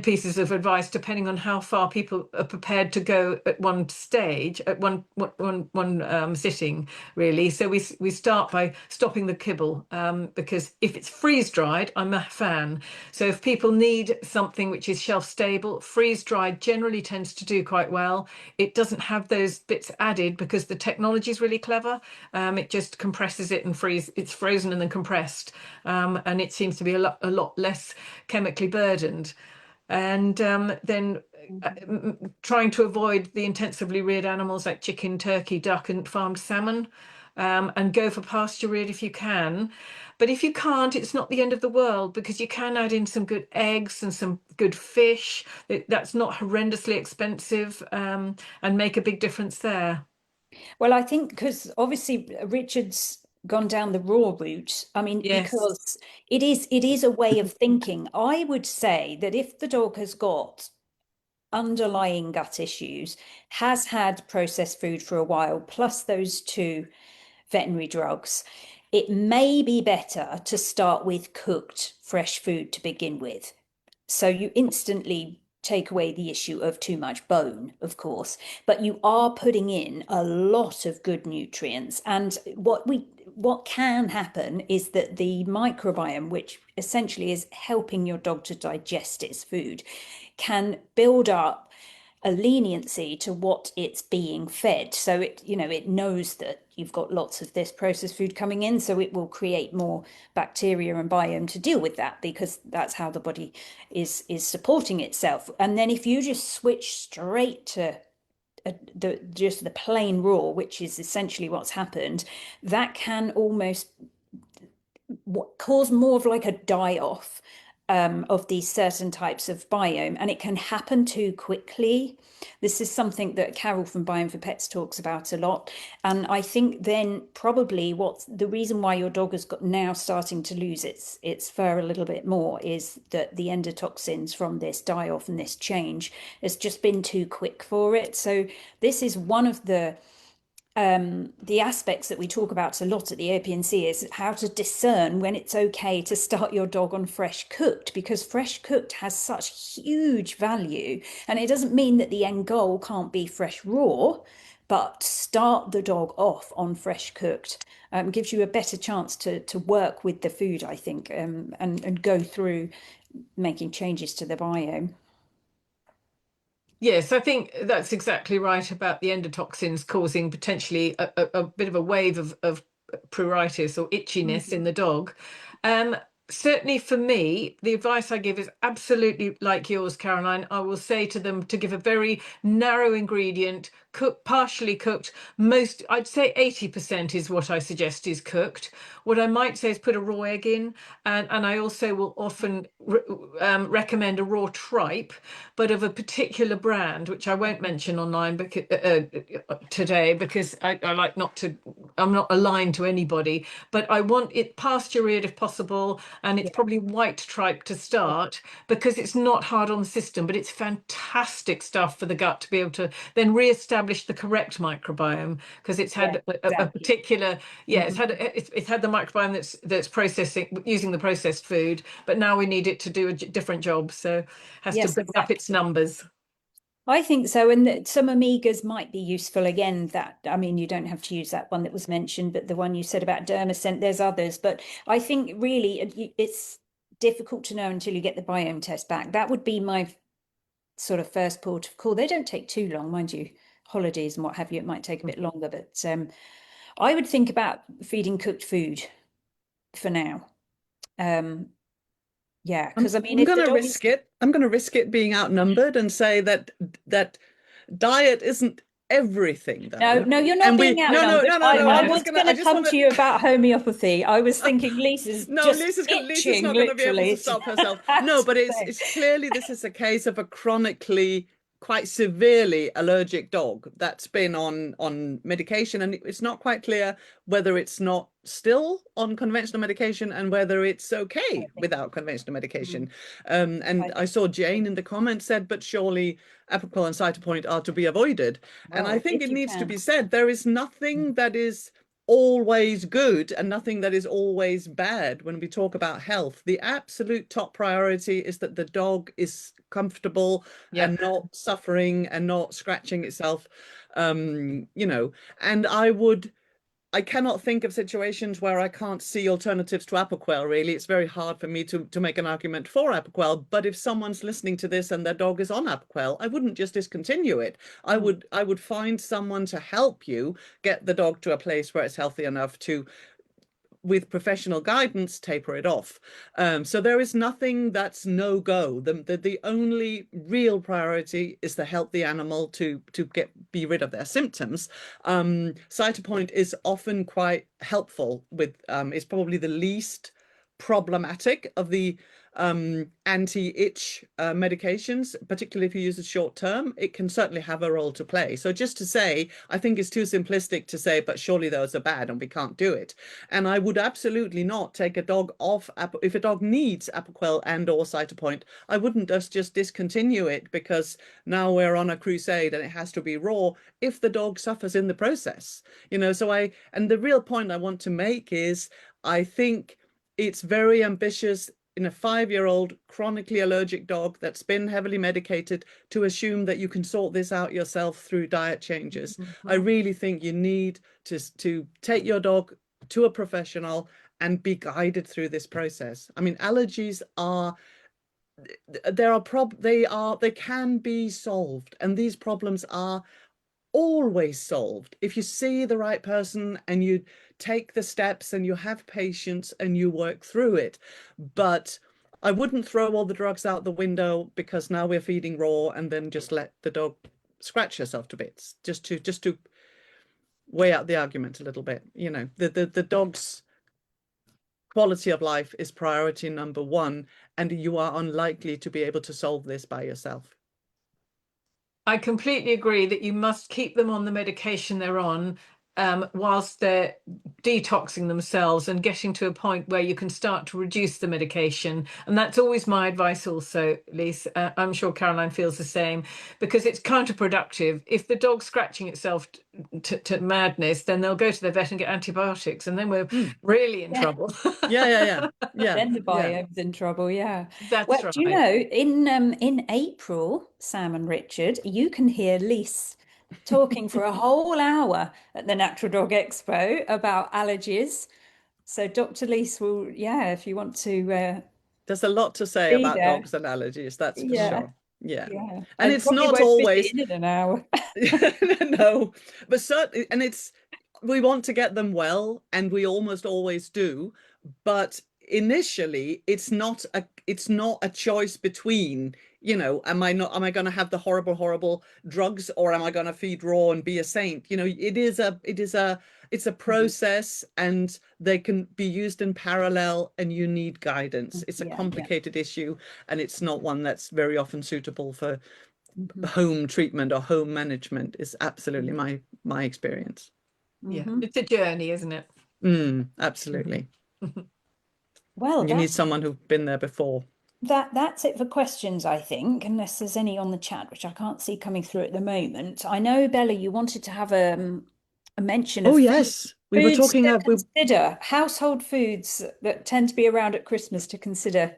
S3: pieces of advice depending on how far people are prepared to go at one stage, at one sitting, really. So we start by stopping the kibble, because if it's freeze dried, I'm a fan. So if people need something which is shelf stable, freeze dried generally tends to do quite well. It doesn't have those bits added because the technology is really clever. It just compresses it and it's frozen and then compressed, and it seems to be a lot less chemically burdened. And then trying to avoid the intensively reared animals like chicken, turkey, duck, and farmed salmon, and go for pasture reared if you can. But if you can't, it's not the end of the world, because you can add in some good eggs and some good fish. That's not horrendously expensive, and make a big difference there.
S1: Well, I think because obviously Richard's gone down the raw route. I mean,
S3: Yes.
S1: because it is a way of thinking. I would say that if the dog has got underlying gut issues, has had processed food for a while, plus those two veterinary drugs, it may be better to start with cooked fresh food to begin with. So you instantly take away the issue of too much bone, of course, but you are putting in a lot of good nutrients. And what can happen is that the microbiome, which essentially is helping your dog to digest its food, can build up a leniency to what it's being fed. So it knows that you've got lots of this processed food coming in, so it will create more bacteria and biome to deal with that, because that's how the body is supporting itself. And then if you just switch straight to just the plain raw, which is essentially what's happened, that can almost cause more of like a die-off of these certain types of biome, and it can happen too quickly. This is something that Carol from Biome for Pets talks about a lot, and I think then probably what's the reason why your dog has got now starting to lose its fur a little bit more is that the endotoxins from this die-off and this change has just been too quick for it. So this is one of the aspects that we talk about a lot at the APNC, is how to discern when it's okay to start your dog on fresh cooked, because fresh cooked has such huge value. And it doesn't mean that the end goal can't be fresh raw, but start the dog off on fresh cooked. Gives you a better chance to work with the food, I think, and go through making changes to the biome.
S3: Yes, I think that's exactly right about the endotoxins causing potentially a bit of a wave of pruritus or itchiness in the dog. Um, Certainly for me, the advice I give is absolutely like yours, Caroline. I will say to them to give a very narrow ingredient, partially cooked. I'd say 80% is what I suggest is cooked. What I might say is put a raw egg in, and I also will often recommend a raw tripe, but of a particular brand, which I won't mention online today, because I like not to, I'm not aligned to anybody, but I want it pasture reared if possible, and it's
S1: Yeah.
S3: probably white tripe to start, because it's not hard on the system, but it's fantastic stuff for the gut to be able to then re-establish the correct microbiome, because it's
S1: Yeah,
S3: had a
S1: exactly.
S3: particular, yeah,
S1: Mhm.
S3: it's had the microbiome that's processing using the processed food, but now we need it to do a different job, so has to
S1: Yes,
S3: build up its
S1: exactly.
S3: numbers.
S1: I think so, and some omegas might be useful again. That, I mean, you don't have to use that one that was mentioned, but the one you said about dermacent, there's others. But I think really it's difficult to know until you get the biome test back. That would be my sort of first port of call. They don't take too long, mind you. Holidays and what have you, it might take a bit longer, but I would think about feeding cooked food for now. Um, yeah, because I mean,
S2: I'm
S1: if
S2: going
S1: the
S2: to
S1: dog is
S2: risk it. I'm going to risk it being outnumbered and say that diet isn't everything,
S1: no,
S2: though.
S1: no, you're not
S2: And
S1: being
S2: we no no
S1: outnumbered.
S2: no no
S1: I,
S2: no.
S1: I
S2: I'm
S1: was
S2: just gonna.
S1: going
S2: I
S1: to
S2: just
S1: come
S2: want
S1: to
S2: to.
S1: you about homeopathy. I was thinking Lisa's
S2: No,
S1: just
S2: Lisa's
S1: itching,
S2: not going to be able
S1: literally,
S2: to stop herself. No,
S1: to
S2: but it's
S1: say.
S2: it's clearly this is a case of a chronically, quite severely allergic dog that's been on medication, and it's not quite clear whether it's not still on conventional medication and whether it's
S1: I
S2: okay
S1: think,
S2: without conventional
S1: mm,
S2: medication.
S1: I
S2: And I
S1: think,
S2: saw Jane in the comments said, but surely apical and cytopoint are to be avoided. And I
S1: well,
S2: think
S1: if
S2: it
S1: you
S2: needs to
S1: can.
S2: be said, there is
S1: Mm.
S2: nothing that is always good and nothing that is always bad. When we talk about health, the absolute top priority is that the dog is comfortable and not suffering and not scratching itself. You know, and I cannot think of situations where I can't see alternatives to Apoquel, really. It's very hard for me to make an argument for Apoquel. But if someone's listening to this and their dog is on Apoquel, I wouldn't just discontinue it. I would find someone to help you get the dog to a place where it's healthy enough to, with professional guidance, taper it off. So there is nothing that's no go. The only real priority is to help the animal to be rid of their symptoms. Cytopoint is often quite helpful with, it's probably the least problematic of the anti-itch medications, particularly if you use it short term. It can certainly have a role to play. So just to say, I think it's too simplistic to say, but surely those are bad and we can't do it. And I would absolutely not take a dog off, if a dog needs Apoquel and or Cytopoint, I wouldn't just discontinue it because now we're on a crusade and it has to be raw if the dog suffers in the process. You know, so and the real point I want to make is, I think it's very ambitious in a 5-year-old chronically allergic dog that's been heavily medicated to assume that you can sort this out yourself through diet changes. I really think you need to take your dog to a professional and be guided through this process. I mean, allergies are, they can be solved, and these problems are always solved if you see the right person and you take the steps and you have patience and you work through it. But I wouldn't throw all the drugs out the window because now we're feeding raw and then just let the dog scratch herself to bits, just to weigh out the argument a little bit. You know, the dog's quality of life is priority number one, and you are unlikely to be able to solve this by yourself.
S3: I completely agree that you must keep them on the medication they're on whilst they're detoxing themselves and getting to a point where you can start to reduce the medication. And that's always my advice also, Lise. I'm sure Caroline feels the same, because it's counterproductive. If the dog's scratching itself to madness, then they'll go to their vet and get antibiotics, and then we're really in trouble.
S2: Yeah.
S1: Then the biome's in trouble, yeah.
S3: That's
S1: Well,
S3: right.
S1: do you know, in April, Sam and Richard, you can hear Lise talking for a whole hour at the Natural Dog Expo about allergies. So Dr. Lise will, yeah, if you want to
S2: there's a lot to say
S1: be
S2: about
S1: there.
S2: dogs and allergies, that's for
S1: Yeah,
S2: sure. Yeah.
S1: yeah.
S2: And it's
S1: probably
S2: not
S1: won't fit
S2: always
S1: it in an hour.
S2: no, but certainly, and we want to get them well, and we almost always do, but initially it's not a choice between, you know, am I going to have the horrible drugs, or am I going to feed raw and be a saint? You know, it's a process, and they can be used in parallel, and you need guidance. It's a complicated issue, and it's not one that's very often suitable for home treatment or home management, is absolutely my experience.
S3: Yeah, it's a journey, isn't it?
S2: Absolutely.
S1: Well,
S2: you need someone who's been there before.
S1: That's it for questions, I think, unless there's any on the chat, which I can't see coming through at the moment. I know, Bella, you wanted to have a mention of
S2: yes, we were
S1: foods
S2: talking
S1: to consider, household foods that tend to be around at Christmas to consider.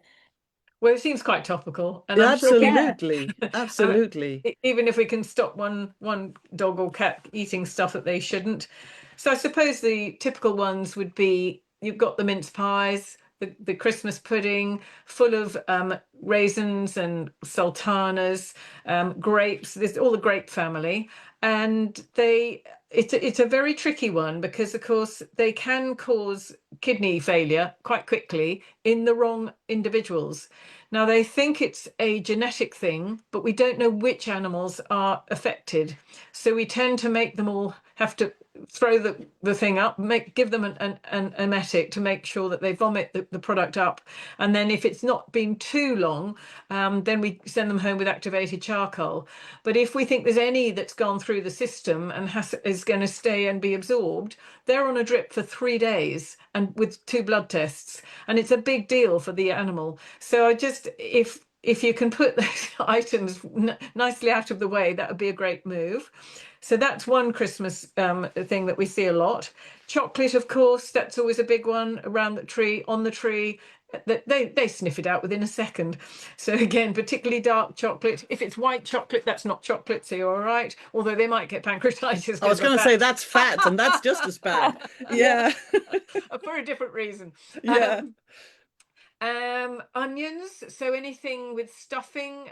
S3: Well, it seems quite topical, and
S2: absolutely,
S3: sure
S2: absolutely.
S3: Even if we can stop one dog or cat eating stuff that they shouldn't. So I suppose the typical ones would be, you've got the mince pies, the Christmas pudding full of raisins and sultanas, grapes. There's all the grape family, and it's a very tricky one, because of course they can cause kidney failure quite quickly in the wrong individuals. Now, they think it's a genetic thing, but we don't know which animals are affected. So we tend to make them all have to throw the thing up, give them an emetic to make sure that they vomit the product up. And then if it's not been too long, then we send them home with activated charcoal. But if we think there's any that's gone through the system and is going to stay and be absorbed, they're on a drip for 3 days and with 2 blood tests. And it's a big deal for the animal. So if if you can put those items nicely out of the way, that would be a great move. So that's one Christmas thing that we see a lot. Chocolate, of course, that's always a big one around the tree, on the tree. They sniff it out within a second. So again, particularly dark chocolate. If it's white chocolate, that's not chocolate, so you're all right. Although they might get pancreatitis.
S2: I was going to say that's fat, and that's just as bad. Yeah.
S3: For a different reason.
S2: Yeah.
S3: Onions, so anything with stuffing,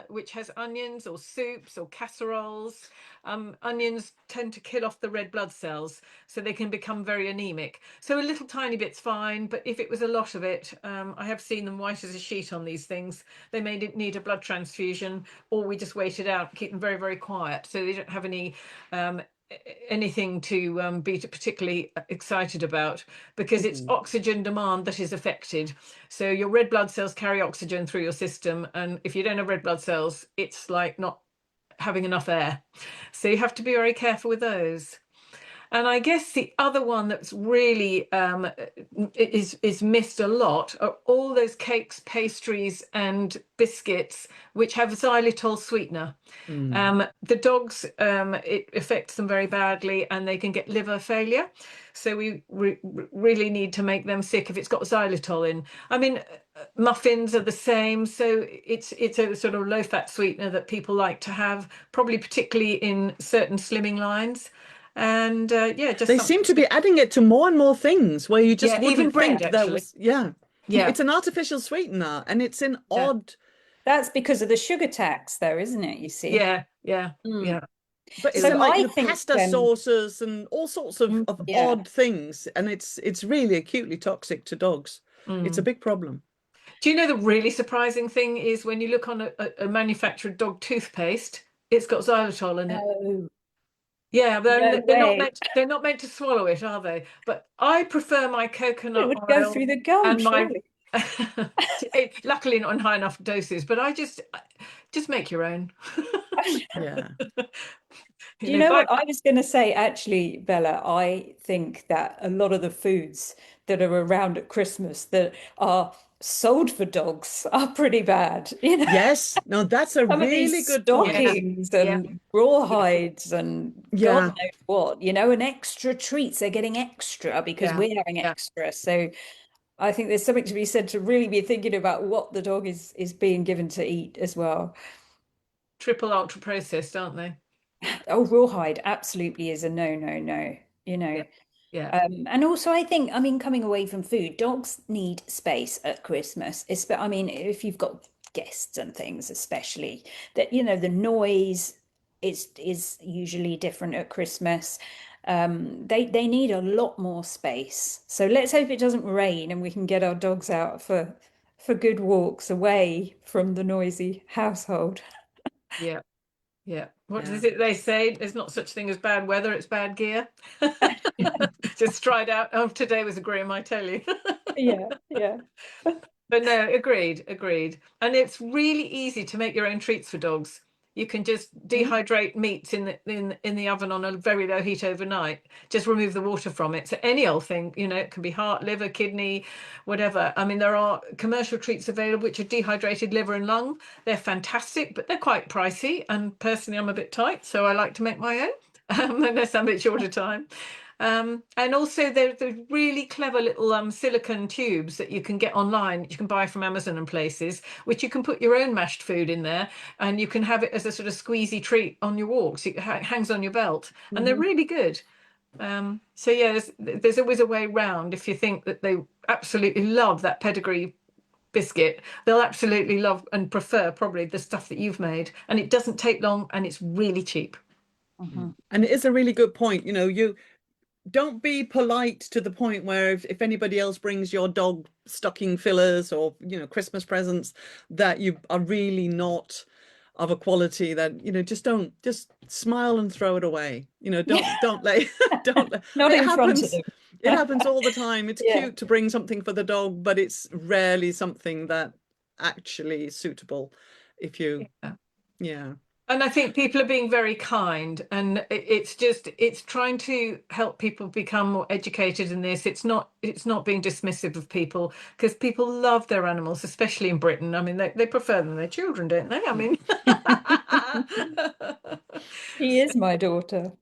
S3: which has onions or soups or casseroles. Onions tend to kill off the red blood cells, so they can become very anemic. So a little tiny bit's fine, but if it was a lot of it, I have seen them white as a sheet on these things. They may need a blood transfusion, or we just wait it out, keep them very, very quiet, so they don't have anything to be particularly excited about, because it's oxygen demand that is affected. So your red blood cells carry oxygen through your system, and if you don't have red blood cells, it's like not having enough air. So you have to be very careful with those. And I guess the other one that's really is missed a lot are all those cakes, pastries, and biscuits which have xylitol sweetener. The dogs, it affects them very badly, and they can get liver failure. So we really need to make them sick if it's got xylitol in. I mean, muffins are the same. So it's a sort of low-fat sweetener that people like to have, probably particularly in certain slimming lines. And yeah, just
S2: they seem to be adding it to more and more things where you just wouldn't
S3: even bread,
S2: think there was.
S3: Yeah.
S2: It's an artificial sweetener, and it's an odd.
S1: That's because of the sugar tax, though, isn't it? You see.
S3: Yeah.
S2: But it's
S1: So
S2: like
S1: I think
S2: pasta sauces and all sorts of odd things, and it's really acutely toxic to dogs. It's a big problem.
S3: Do you know the really surprising thing is when you look on a manufactured dog toothpaste, it's got xylitol in it.
S1: Oh.
S3: Yeah, they're not meant to swallow it, are they? But I prefer my coconut
S1: It would
S3: oil
S1: go through the gum,
S3: and my
S1: surely.
S3: luckily not in high enough doses, but I just make your own.
S2: Yeah.
S1: Do you know what I was going to say, actually, Bella? I think that a lot of the foods that are around at Christmas that are sold for dogs are pretty bad. You know?
S2: Yes, no, that's a
S1: Some
S2: really
S1: of these
S2: good point.
S1: stockings and rawhides and God knows what, and extra treats. They're getting extra because we're having extra. So I think there's something to be said to really be thinking about what the dog is being given to eat as well.
S3: Triple ultra processed, aren't they?
S1: Oh, rawhide absolutely is a no. And also I think, coming away from food, dogs need space at Christmas. If you've got guests and things, especially that, the noise is usually different at Christmas. They need a lot more space. So let's hope it doesn't rain and we can get our dogs out for good walks away from the noisy household.
S3: Yeah. What is it they say? There's not such thing as bad weather, it's bad gear. Just tried out. Oh, today was grim, I tell you.
S1: Yeah.
S3: But no, agreed. And it's really easy to make your own treats for dogs. You can just dehydrate meats in the oven on a very low heat overnight. Just remove the water from it. So any old thing, it can be heart, liver, kidney, whatever. I mean, there are commercial treats available which are dehydrated liver and lung. They're fantastic, but they're quite pricey. And personally, I'm a bit tight, so I like to make my own, unless I'm a bit short of time. And also there's really clever little silicone tubes that you can get online, you can buy from Amazon and places, which you can put your own mashed food in there, and you can have it as a sort of squeezy treat on your walks. It hangs on your belt, and they're really good. So yeah, there's always a way round. If you think that they absolutely love that pedigree biscuit, they'll absolutely love and prefer probably the stuff that you've made, and it doesn't take long and it's really cheap.
S2: And it is a really good point. You don't be polite to the point where if anybody else brings your dog stocking fillers or Christmas presents that you are really not of a quality that just smile and throw it away. Don't let
S1: Not in front of them.
S2: It happens all the time. It's cute to bring something for the dog, but it's rarely something that actually is suitable if you
S3: And I think people are being very kind, and it's trying to help people become more educated in this. It's not being dismissive of people, because people love their animals, especially in Britain. I mean, they prefer them their children, don't they? I mean,
S1: She is my daughter.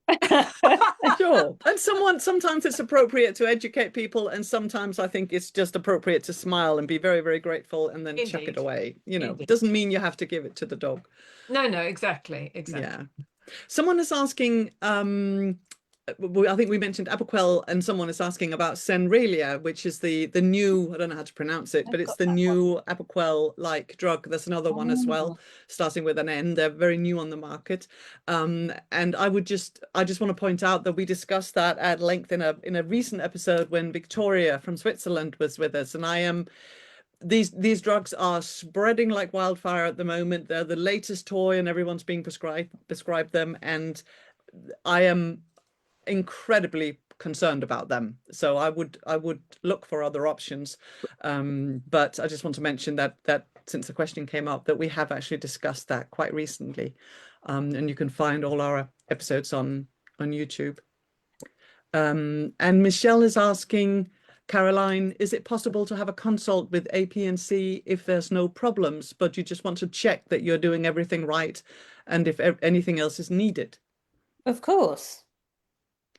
S2: Sure. And sometimes it's appropriate to educate people, and sometimes I think it's just appropriate to smile and be very, very grateful and then chuck it
S3: indeed,
S2: away. It
S3: indeed.
S2: doesn't mean you have to give it to the dog.
S3: No, no, exactly, exactly.
S2: Yeah. Someone is asking, I think we mentioned Apoquel, and someone is asking about Zenrelia, which is the new, I don't know how to pronounce it, but
S1: I've
S2: it's
S1: got
S2: the
S1: that one.
S2: new Apoquel-like drug. There's another one as well,
S1: Oh,
S2: starting with an N. They're very new on the market. And I just want to point out that we discussed that at length in a recent episode when Victoria from Switzerland was with us. And these drugs are spreading like wildfire at the moment. They're the latest toy, and everyone's being prescribed them. And I am incredibly concerned about them. So I would look for other options. But I just want to mention that since the question came up, that we have actually discussed that quite recently. And you can find all our episodes on YouTube. And Michelle is asking, Caroline, is it possible to have a consult with AP&C if there's no problems, but you just want to check that you're doing everything right and if anything else is needed?
S1: of course.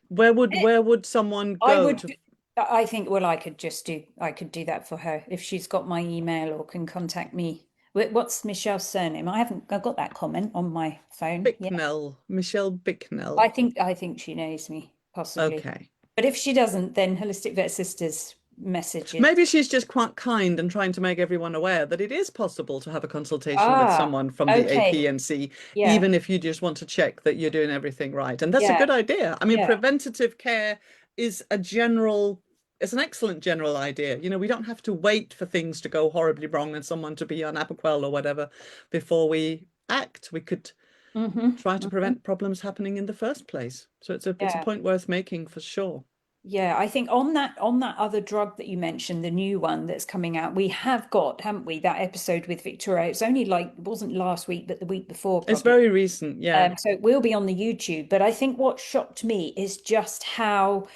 S2: Where would someone
S1: I
S2: go
S1: would,
S2: to?
S1: I think, well, I could do that for her if she's got my email or can contact me. What's Michelle's surname? I've got that comment on my phone. Yeah.
S2: Bicknell, Michelle Bicknell.
S1: I think she knows me, possibly.
S2: Okay.
S1: But if she doesn't, then Holistic Vet Sisters messages.
S2: Maybe she's just quite kind and trying to make everyone aware that it is possible to have a consultation with
S1: Ah,
S2: someone from the
S1: okay.
S2: AP&C,
S1: Yeah,
S2: even if you just want to check that you're doing everything right. And that's a
S1: yeah,
S2: good idea. I mean,
S1: yeah.
S2: preventative care is it's an excellent general idea. We don't have to wait for things to go horribly wrong and someone to be on Apoquel or whatever before we act. We could try to
S1: Hmm.
S2: prevent problems happening in the first place. So it's a
S1: Yeah.
S2: point worth making for sure.
S1: Yeah, I think on that other drug that you mentioned, the new one that's coming out, we have got, haven't we, that episode with Victoria. It's only like it wasn't last week, but the week before
S2: It's
S1: probably.
S2: very recent, yeah.
S1: So it will be on the YouTube. But I think what shocked me is just how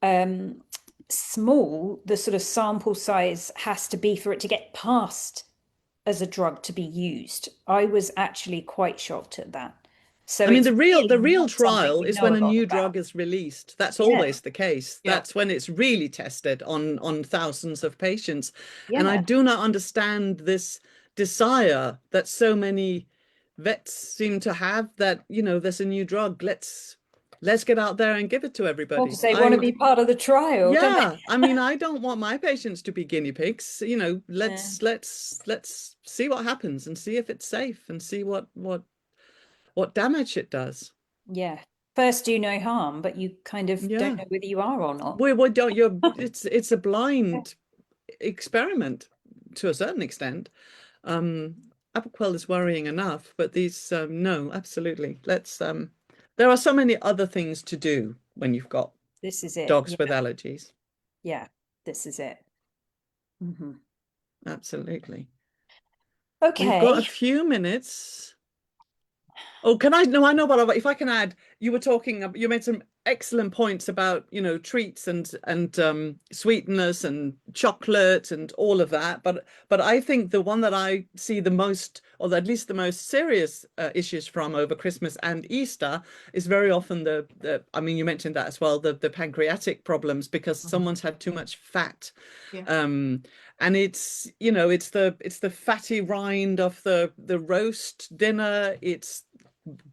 S1: um small the sort of sample size has to be for it to get passed as a drug to be used. I was actually quite shocked at that. So
S2: I mean,
S1: it's
S2: the
S1: really
S2: real
S1: not something
S2: trial
S1: we
S2: is
S1: know
S2: when
S1: a
S2: a
S1: lot
S2: new
S1: about.
S2: drug is released. That's
S1: Yeah,
S2: always the case.
S3: Yeah.
S2: That's when it's really tested on thousands of patients. And I
S1: yeah.
S2: do not understand this desire that so many vets seem to have that, there's a new drug. Let's get out there and give it to
S1: Well,
S2: everybody.
S1: because they want to be part of the trial, don't
S2: Yeah, I mean, I don't want my patients to be guinea pigs.
S1: they?
S2: Let's see what happens and see if it's safe and see what damage it does.
S1: Yeah. First, do no harm, but you kind of don't
S2: Yeah.
S1: know whether you are or not.
S2: We don't it's a blind experiment to a certain extent. Um Apoquel is worrying enough, but these no, absolutely. There are so many other things to do when you've got
S1: This is it.
S2: dogs
S1: Yeah.
S2: with allergies.
S1: Yeah. This is it. Hmm.
S2: Absolutely. We've got a
S1: Okay.
S2: few minutes. Oh, can I? No, I know what if I can add. You made some excellent points about, treats and sweetness and chocolate and all of that. But I think the one that I see the most, or at least the most serious issues from over Christmas and Easter is very often I mean, you mentioned that as well, the pancreatic problems because someone's had too much fat.
S3: Yeah.
S2: And it's the fatty rind of the roast dinner. It's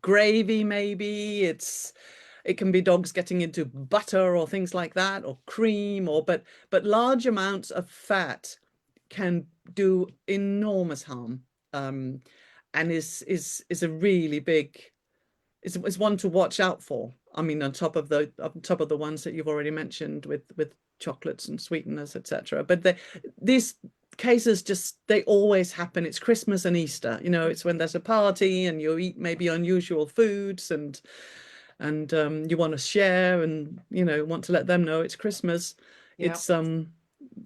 S2: gravy, maybe it can be dogs getting into butter or things like that, or cream, but large amounts of fat can do enormous harm, and is a really big, is one to watch out for. I mean, on top of the ones that you've already mentioned with chocolates and sweeteners, etc. But these cases they always happen. It's Christmas and Easter, it's when there's a party and you eat maybe unusual foods and you want to share and want to let them know it's Christmas.
S3: Yeah.
S2: It's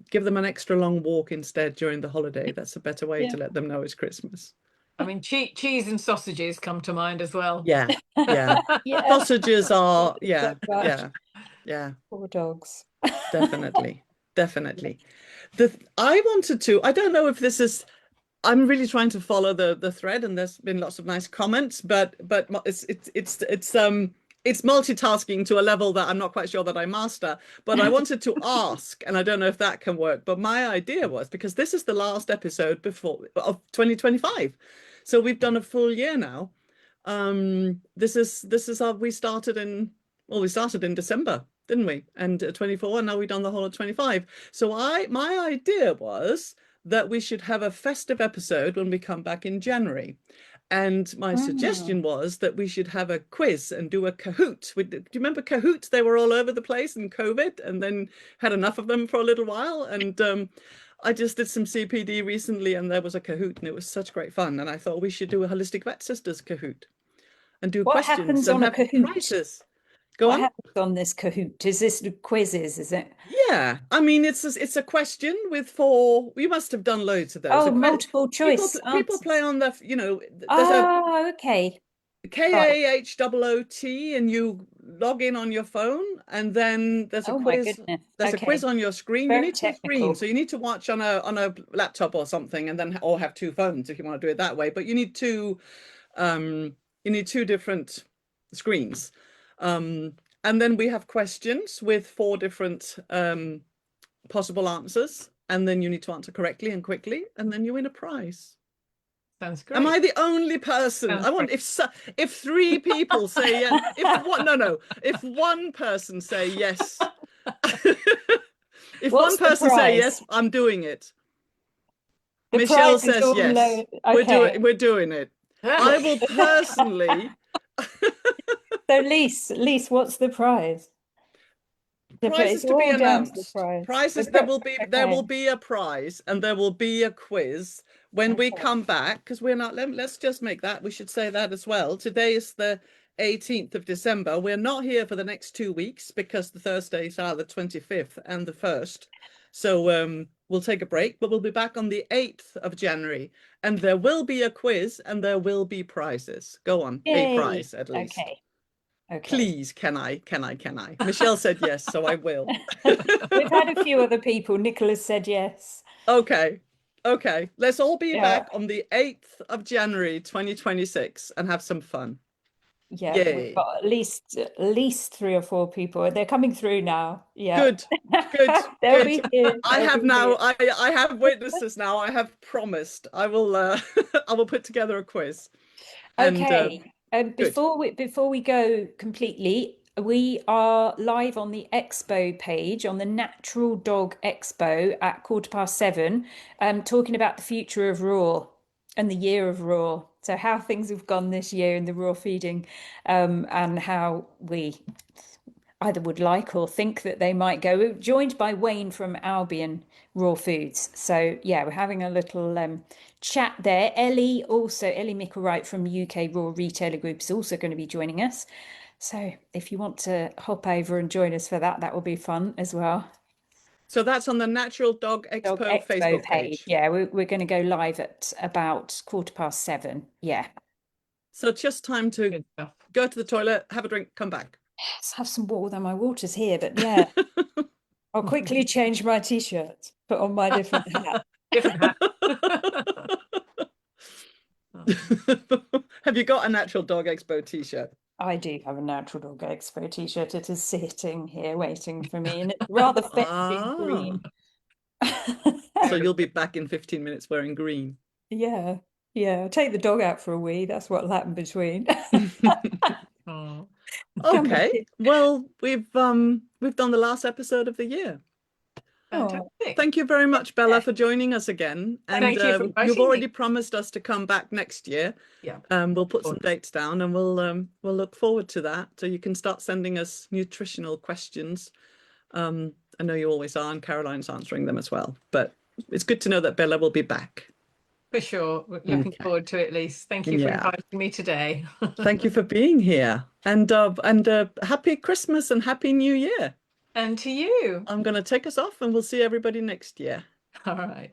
S2: give them an extra long walk instead during the holiday. That's a better way
S1: Yeah.
S2: to let them know it's Christmas.
S3: I mean, cheese and sausages come to mind as well.
S2: Yeah, yeah.
S1: Yeah.
S2: Sausages are,
S1: So much.
S2: yeah,
S1: Poor dogs.
S2: definitely, definitely. I wanted to, I don't know if this is, I'm really trying to follow the thread, and there's been lots of nice comments, but it's multitasking to a level that I'm not quite sure that I master. But I wanted to ask, and I don't know if that can work, but my idea was, because this is the last episode before of 2025. So we've done a full year now. This is how we started in, well, we started in December, didn't we? And 24, and now we've done the whole of 25. So my idea was that we should have a festive episode when we come back in January. And my suggestion was that we should have a quiz and do a Kahoot. Do you remember Kahoot? They were all over the place in COVID, and then had enough of them for a little while. And I just did some CPD recently, and there was a Kahoot, and it was such great fun. And I thought we should do a Holistic Vet Sisters Kahoot and do
S1: What
S2: questions
S1: happens
S2: and
S1: on a
S2: have
S1: Kahoot?
S2: prizes. Go
S1: What
S2: on.
S1: happens on this Kahoot? Is this quizzes, is it?
S2: Yeah, I mean it's a question with four. We must have done loads of those.
S1: Oh, multiple choice
S2: People play
S1: answers.
S2: on the, you know, there's a
S1: Oh, okay. Right.
S2: KAHOOT, and you log in on your phone, and then there's a
S1: Oh my
S2: quiz.
S1: goodness.
S2: There's a
S1: Okay.
S2: quiz on your screen. You
S1: Very
S2: need two
S1: technical.
S2: screens, so you need to watch on a laptop or something, and then or have two phones if you want to do it that way. But you need two different screens. And then we have questions with four different possible answers, and then you need to answer correctly and quickly, and then you win a prize.
S3: Sounds great.
S2: Am I the only person?
S3: Sounds
S2: I want if three people say yes, if one person say yes, if
S1: What's
S2: one person say
S1: prize?
S2: yes, I'm doing it.
S1: The
S2: Michelle
S1: prize is
S2: says
S1: all
S2: yes.
S1: Okay.
S2: We're doing it. I will personally.
S1: So Lise, what's the prize?
S2: Prizes
S1: It's
S2: to be
S1: all down to the
S2: announced.
S1: prize.
S2: Prizes,
S1: But
S2: there will be a prize, and there will be a quiz when we
S1: Okay.
S2: come back, because we're not, let's just make that, we should say that as well. Today is the 18th of December. We're not here for the next 2 weeks because the Thursdays are the 25th and the 1st. So we'll take a break, but we'll be back on the 8th of January, and there will be a quiz and there will be prizes. Go on,
S1: Yay.
S2: a prize at least.
S1: Okay.
S2: Please, can I? Michelle said yes, so I will.
S1: We've had a few other people. Nicholas said yes.
S2: Okay. Let's all be
S1: Yeah.
S2: back on the 8th of January 2026 and have some fun.
S1: Yeah,
S2: Yay.
S1: we've got at least 3 or 4 people. They're coming through now. Yeah.
S2: Good.
S1: They'll be here.
S2: I have witnesses now. I have promised. I will I will put together a quiz.
S1: Okay. Before we go completely, we are live on the Expo page, on the Natural Dog Expo at 7:15, talking about the future of raw and the year of raw. So how things have gone this year in the raw feeding, and how we either would like or think that they might go. We're joined by Wayne from Albion Raw Foods. So yeah, we're having a little chat there. Ellie Micklewright from UK Raw Retailer Group is also going to be joining us. So if you want to hop over and join us for that, that will be fun as well.
S2: So that's on the Natural Dog Expo Facebook page.
S1: Yeah, we're going to go live at about 7:15. Yeah.
S2: So just time to go to the toilet, have a drink, come back.
S1: Let's have some water, though my water's here, but yeah. I'll quickly change my t-shirt, put on my different hat.
S2: Have you got a Natural Dog Expo t-shirt?
S1: I do have a Natural Dog Expo t-shirt. It is sitting here waiting for me, and it's rather festive green.
S2: So you'll be back in 15 minutes wearing green.
S1: Yeah. I'll take the dog out for a wee. That's what'll happen between.
S2: Okay. Well, we've done the last episode of the year.
S3: Fantastic.
S2: Thank you very much, Bella, for joining us again. And
S3: Thank you for inviting
S2: you've already
S3: me.
S2: promised us to come back next year.
S3: Yeah.
S2: We'll put some dates down, and we'll look forward to that. So you can start sending us nutritional questions. I know you always are, and Caroline's answering them as well. But it's good to know that Bella will be back.
S3: For sure. We're looking forward to it, Lise. Thank you for inviting me today.
S2: Thank you for being here. And happy Christmas and happy New Year.
S3: And to you.
S2: I'm going to take us off, and we'll see everybody next year.
S3: All right.